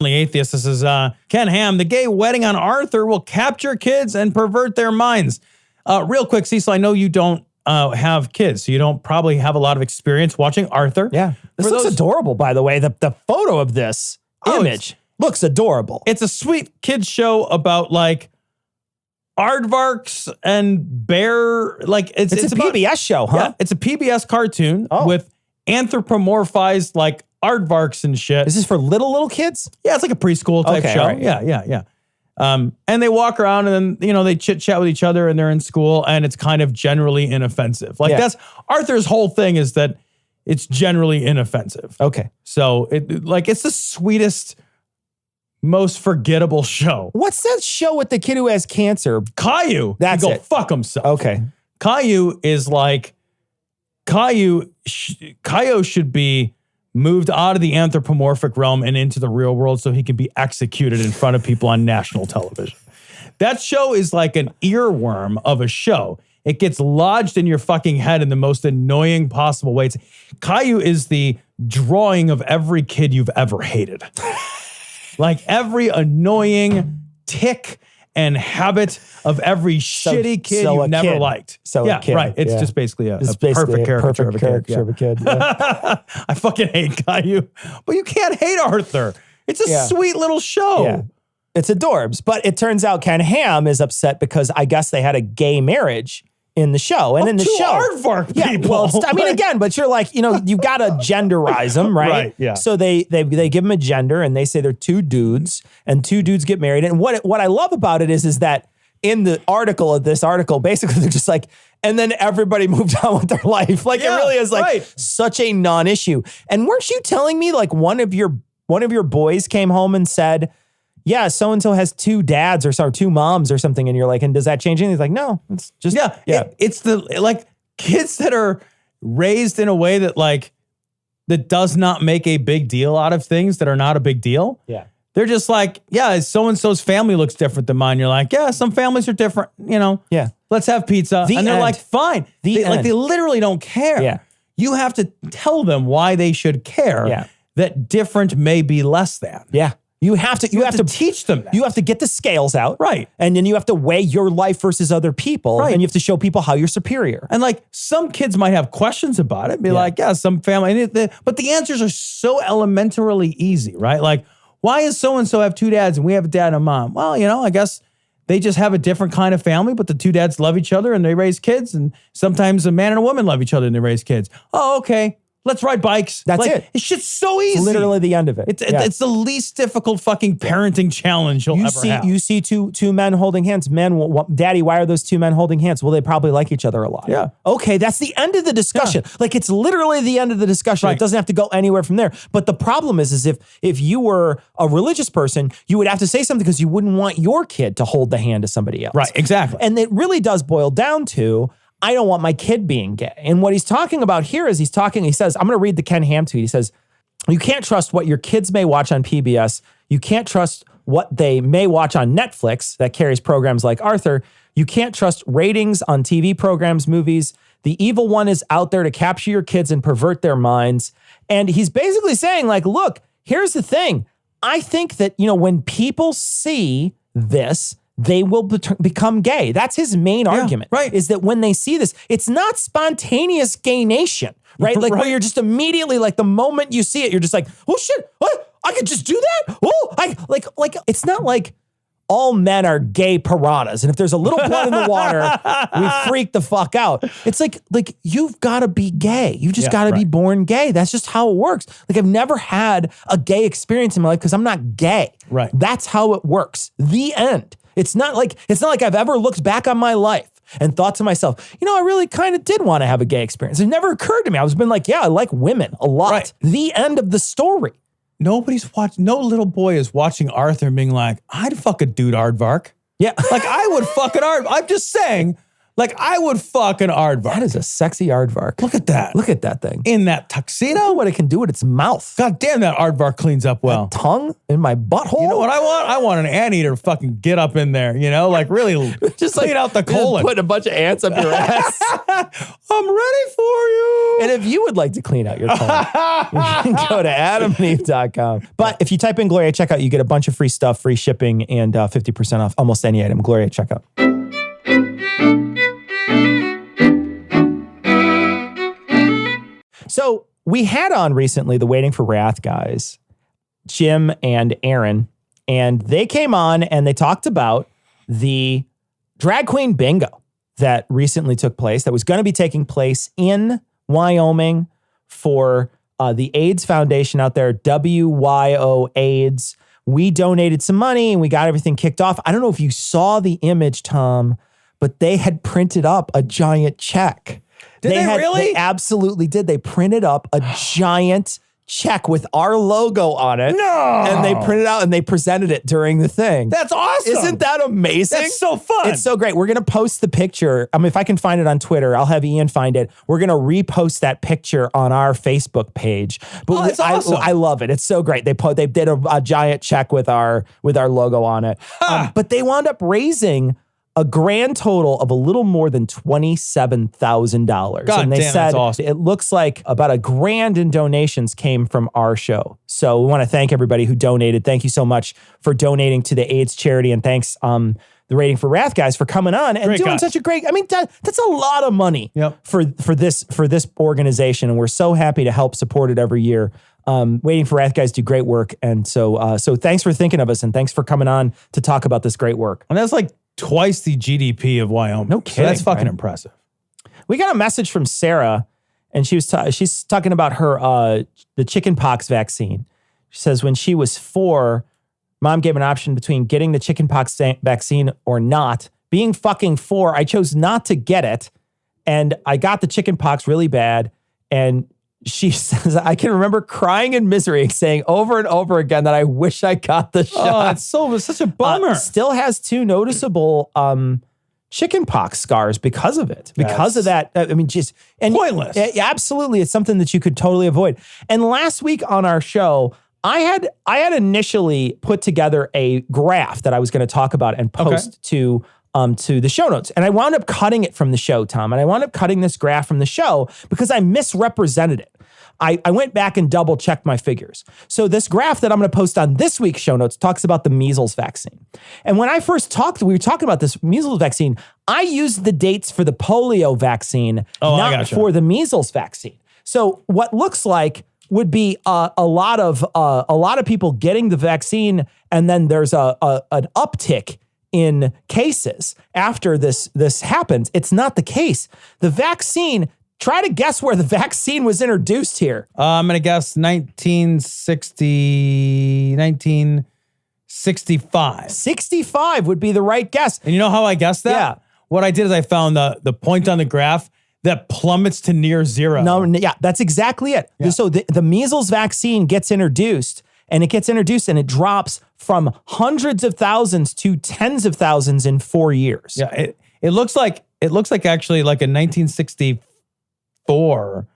Atheist, this is Ken Ham. The gay wedding on Arthur will capture kids and pervert their minds. Real quick, Cecil, I know you don't have kids, so you don't probably have a lot of experience watching Arthur. Yeah. This looks adorable, by the way. The photo of this image looks adorable. It's a sweet kids show about like aardvarks and bear. Like it's a about, PBS show, huh? Yeah, it's a PBS cartoon with anthropomorphized like aardvarks and shit. Is this for little kids? Yeah, it's like a preschool type show. Right. Yeah. And they walk around and then, they chit chat with each other and they're in school and it's kind of generally inoffensive. Like that's Arthur's whole thing is that it's generally inoffensive. Okay. So it's the sweetest, most forgettable show. What's that show with the kid who has cancer? Caillou. That's go it. fuck himself. Okay. Caillou is like, Caillou should be moved out of the anthropomorphic realm and into the real world so he can be executed in front of people on national television. That show is like an earworm of a show. It gets lodged in your fucking head in the most annoying possible ways. Caillou is the drawing of every kid you've ever hated. Like every annoying tick and habit of every shitty kid you've never liked. Right. It's just basically a perfect caricature of a kid. Yeah. I fucking hate Caillou. But you can't hate Arthur. It's a sweet little show. Yeah. It's adorbs. But it turns out Ken Ham is upset because I guess they had a gay marriage in the show. And in the show, aardvark people. Well, I mean, again, but you're like, you've got to genderize them, right? Right, yeah. So they give them a gender and they say they're 2 dudes and 2 dudes get married. And what I love about it is that in the article of this article, basically they're just like, and then everybody moved on with their life. Like it really is like such a non-issue. And weren't you telling me like one of your boys came home and said, yeah, so-and-so has 2 dads or 2 moms or something. And you're like, and does that change anything? He's like, no, it's just, it's the like kids that are raised in a way that like, that does not make a big deal out of things that are not a big deal. Yeah. They're just like, yeah, so-and-so's family looks different than mine. You're like, yeah, some families are different, Yeah. Let's have pizza. And they're like, fine. They literally don't care. Yeah. You have to tell them why they should care that different may be less than. Yeah. You have to teach them that. You have to get the scales out. Right. And then you have to weigh your life versus other people. Right. And you have to show people how you're superior. And like some kids might have questions about it. Be like, yeah, some family. But the answers are so elementarily easy, right? Like, why is so-and-so have 2 dads and we have a dad and a mom? Well, I guess they just have a different kind of family, but the 2 dads love each other and they raise kids. And sometimes a man and a woman love each other and they raise kids. Oh, okay. Let's ride bikes. That's it. It's just so easy. It's literally the end of it. It's the least difficult fucking parenting challenge you'll ever have. You see two men holding hands. Daddy, why are those 2 men holding hands? Well, they probably like each other a lot. Yeah. Okay, that's the end of the discussion. Yeah. Like it's literally the end of the discussion. Right. It doesn't have to go anywhere from there. But the problem is if you were a religious person, you would have to say something because you wouldn't want your kid to hold the hand of somebody else. Right, exactly. And it really does boil down to, I don't want my kid being gay. And what he's talking about here is he says, I'm going to read the Ken Ham tweet. He says, you can't trust what your kids may watch on PBS. You can't trust what they may watch on Netflix that carries programs like Arthur. You can't trust ratings on TV programs, movies. The evil one is out there to capture your kids and pervert their minds. And he's basically saying like, look, here's the thing. I think that, when people see this, they will become gay. That's his main argument, right? Is that when they see this, it's not spontaneous gaynation, right? Like where you're just immediately like the moment you see it, you're just like, oh shit, what? I could just do that? Oh, I like it's not like all men are gay piranhas. And if there's a little blood in the water, we freak the fuck out. It's like you've got to be gay. You just got to be born gay. That's just how it works. Like I've never had a gay experience in my life because I'm not gay. Right. That's how it works. The end. It's not like I've ever looked back on my life and thought to myself, I really kind of did want to have a gay experience. It never occurred to me. I was been like, yeah, I like women a lot. Right. The end of the story. Nobody's watching. No little boy is watching Arthur and being like, I'd fuck a dude aardvark. Yeah. Like I would fuck an aardvark. I'm just saying, like I would fuck an aardvark. That is a sexy aardvark. Look at that. Look at that thing. In that tuxedo. What it can do with its mouth. God damn, that aardvark cleans up well. That tongue in my butthole. You know what I want? I want an anteater to fucking get up in there, like really just clean out the colon. Put a bunch of ants up your ass. I'm ready for you. And if you would like to clean out your colon, you can go to adamandeve.com. But if you type in Glory at checkout, you get a bunch of free stuff, free shipping, and 50% off almost any item. Glory at checkout. So we had on recently the Waiting for Wrath guys, Jim and Aaron, and they came on and they talked about the drag queen bingo that recently took place, that was going to be taking place in Wyoming for the AIDS Foundation out there, WYO AIDS. We donated some money and we got everything kicked off. I don't know if you saw the image, Tom, but they had printed up a giant check. Did they really? They absolutely did. They printed up a giant check with our logo on it. No. And they printed out and they presented it during the thing. That's awesome. Isn't that amazing? That's so fun. It's so great. We're going to post the picture. If I can find it on Twitter, I'll have Ian find it. We're going to repost that picture on our Facebook page. But that's awesome. I love it. It's so great. They did a giant check with our logo on it. But they wound up raising a grand total of a little more than $27,000. God and they damn, said that's awesome. it looks like about $1,000 in donations came from our show. So we want to thank everybody who donated. Thank you so much for donating to the AIDS charity, and thanks the Waiting for Wrath guys for coming on and doing such a great. That's a lot of money for this organization, and we're so happy to help support it every year. Waiting for Wrath guys do great work, and so thanks for thinking of us, and thanks for coming on to talk about this great work. And that's like twice the GDP of Wyoming. No kidding. So that's fucking impressive. We got a message from Sarah, and she's talking about her the chickenpox vaccine. She says when she was 4, mom gave an option between getting the chickenpox vaccine or not. Being fucking 4, I chose not to get it, and I got the chickenpox really bad. And she says, I can remember crying in misery and saying over and over again that I wish I got the shot. It's such a bummer. Still has 2 noticeable chickenpox scars because of it. Because of that. Pointless. Absolutely. It's something that you could totally avoid. And last week on our show, I had initially put together a graph that I was going to talk about and post to the show notes. And I wound up cutting it from the show, Tom. And I wound up cutting this graph from the show because I misrepresented it. I went back and double checked my figures. So this graph that I'm going to post on this week's show notes talks about the measles vaccine. And when I first we were talking about this measles vaccine, I used the dates for the polio vaccine, not for the measles vaccine. So what looks like would be a lot of people getting the vaccine, and then there's an uptick in cases after this happens. It's not the case. The vaccine, try to guess where the vaccine was introduced here. I'm going to guess 1965. 65 would be the right guess. And you know how I guessed that? Yeah. What I did is I found the point on the graph that plummets to near zero. That's exactly it. Yeah. So the measles vaccine gets introduced, and it drops from hundreds of thousands to tens of thousands in 4 years. Yeah, it looks like actually like in 1964,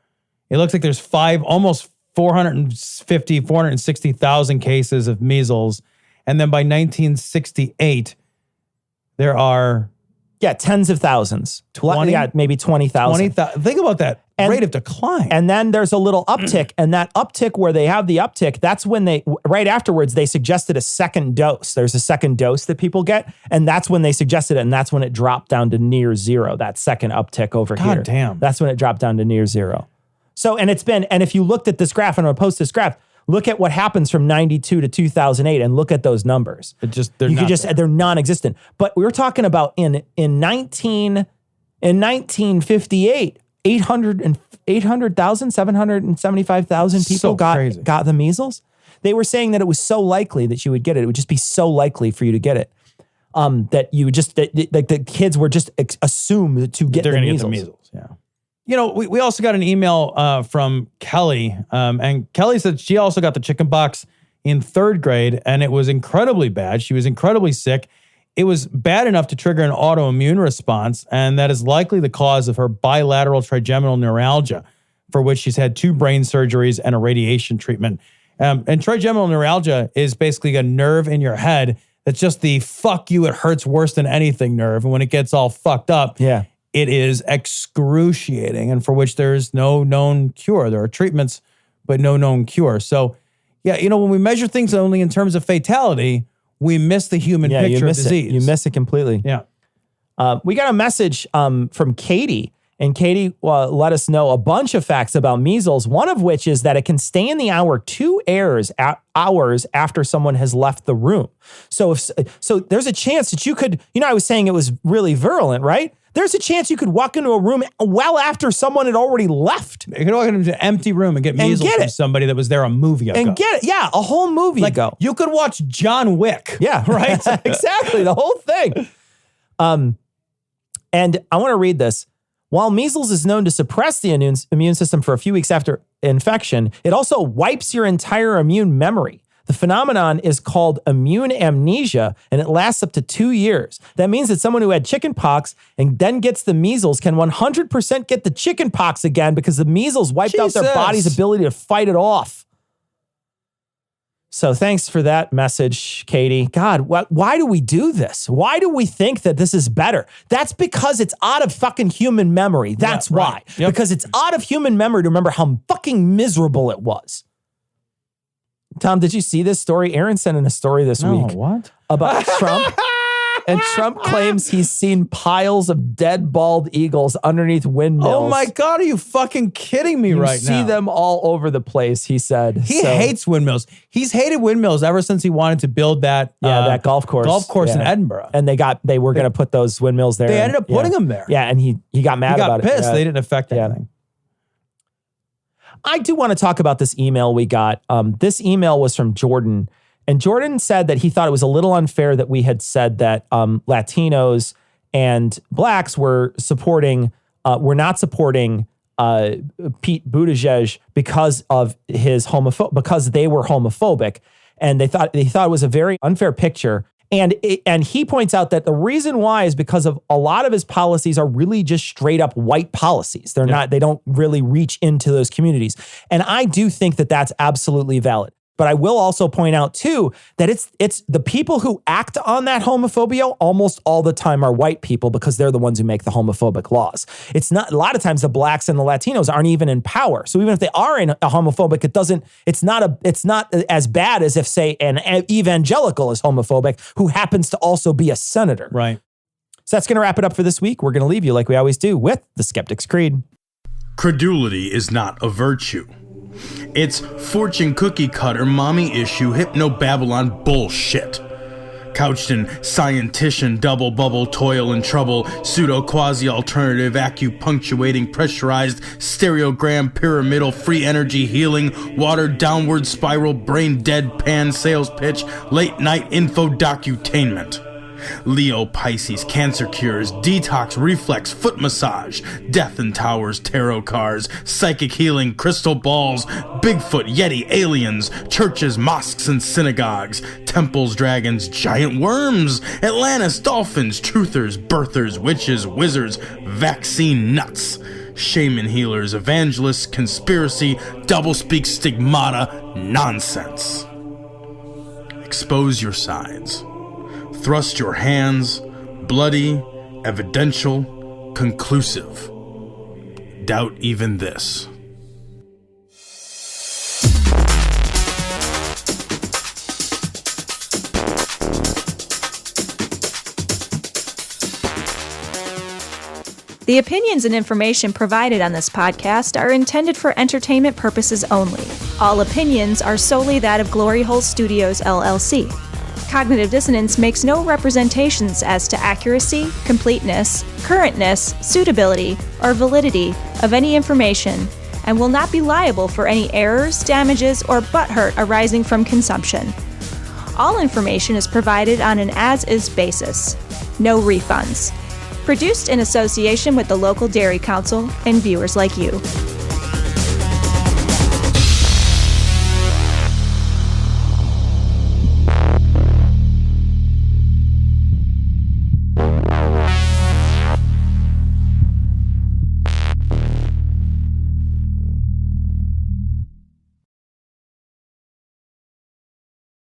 it looks like there's almost 460,000 cases of measles. And then by 1968, there are tens of thousands. 20? Maybe 20,000. Think about that rate of decline. And then there's a little uptick, and that uptick where they have the uptick, that's when right afterwards, they suggested a second dose. There's a second dose that people get, and that's when they suggested it, and that's when it dropped down to near zero, that second uptick over here. God damn. That's when it dropped down to near zero. So, and if you looked at this graph, and I'm going to post this graph, look at what happens from 92 to 2008 and look at those numbers. They're non-existent. But we were talking about in 1958, 800,000, 775,000 people got the measles. They were saying that it was so likely that you would get it. It would just be so likely for you to get it. That you would the kids were just assumed to get the measles. Get the measles. Yeah. You know, we also got an email from Kelly, and Kelly said she also got the chickenpox in 3rd grade, and it was incredibly bad. She was incredibly sick. It was bad enough to trigger an autoimmune response, and that is likely the cause of her bilateral trigeminal neuralgia, for which she's had 2 brain surgeries and a radiation treatment. And trigeminal neuralgia is basically a nerve in your head that's just the fuck you, it hurts worse than anything nerve. And when it gets all fucked up, it is excruciating, and for which there is no known cure. There are treatments, but no known cure. So, yeah, you know, when we measure things only in terms of fatality, we miss the human picture of disease. You miss it completely. Yeah. We got a message from Katie, and Katie let us know a bunch of facts about measles, one of which is that it can stay in the hour 2 hours after someone has left the room. So there's a chance that you could, I was saying it was really virulent, right? There's a chance you could walk into a room well after someone had already left. You could walk into an empty room and get measles from somebody that was there a movie ago. And get it. Yeah, a whole movie ago. You could watch John Wick. Yeah, right? Exactly, the whole thing. And I want to read this. While measles is known to suppress the immune system for a few weeks after infection, it also wipes your entire immune memory. The phenomenon is called immune amnesia, and it lasts up to 2 years. That means that someone who had chickenpox and then gets the measles can 100% get the chickenpox again because the measles wiped out their body's ability to fight it off. So thanks for that message, Katie. God, why do we do this? Why do we think that this is better? That's because it's out of fucking human memory. That's why. Right. Yep. Because it's out of human memory to remember how fucking miserable it was. Tom, did you see this story? Aaron sent in a story this week. What? About Trump. And Trump claims he's seen piles of dead bald eagles underneath windmills. Oh my God, are you fucking kidding me right now? You see them all over the place, he said. He hates windmills. He's hated windmills ever since he wanted to build that that golf course in Edinburgh. And they were going to put those windmills there. They ended up putting them there. Yeah, and he got mad about it. He got pissed. They didn't affect anything. I do want to talk about this email we got. This email was from Jordan. And Jordan said that he thought it was a little unfair that we had said that Latinos and blacks were not supporting Pete Buttigieg because of his because they were homophobic, and they thought it was a very unfair picture. And he points out that the reason why is because of a lot of his policies are really just straight up white policies. They don't really reach into those communities. And I do think that that's absolutely valid. But I will also point out too that it's the people who act on that homophobia almost all the time are white people because they're the ones who make the homophobic laws. It's not, a lot of times the blacks and the Latinos aren't even in power. So even if they are in a homophobic, it's not as bad as if, say, an evangelical is homophobic who happens to also be a senator. Right. So that's going to wrap it up for this week. We're going to leave you like we always do with the Skeptic's Creed. Credulity is not a virtue. It's fortune cookie cutter, mommy issue, hypno-Babylon bullshit. Couched in scientician, double bubble, toil and trouble, pseudo quasi-alternative, acupunctuating, pressurized, stereogram, pyramidal, free energy healing, watered downward spiral, brain deadpan sales pitch, late night info docutainment. Leo, Pisces, cancer cures, detox, reflex, foot massage, death and towers, tarot cards, psychic healing, crystal balls, Bigfoot, Yeti, aliens, churches, mosques and synagogues, temples, dragons, giant worms, Atlantis, dolphins, truthers, birthers, witches, wizards, vaccine nuts, shaman healers, evangelists, conspiracy, doublespeak, stigmata, nonsense. Expose your sides. Thrust your hands, bloody, evidential, conclusive. Doubt even this. The opinions and information provided on this podcast are intended for entertainment purposes only. All opinions are solely that of Glory Hole Studios, LLC. Cognitive Dissonance makes no representations as to accuracy, completeness, currentness, suitability, or validity of any information, and will not be liable for any errors, damages, or butthurt arising from consumption. All information is provided on an as-is basis. No refunds. Produced in association with the local Dairy Council and viewers like you.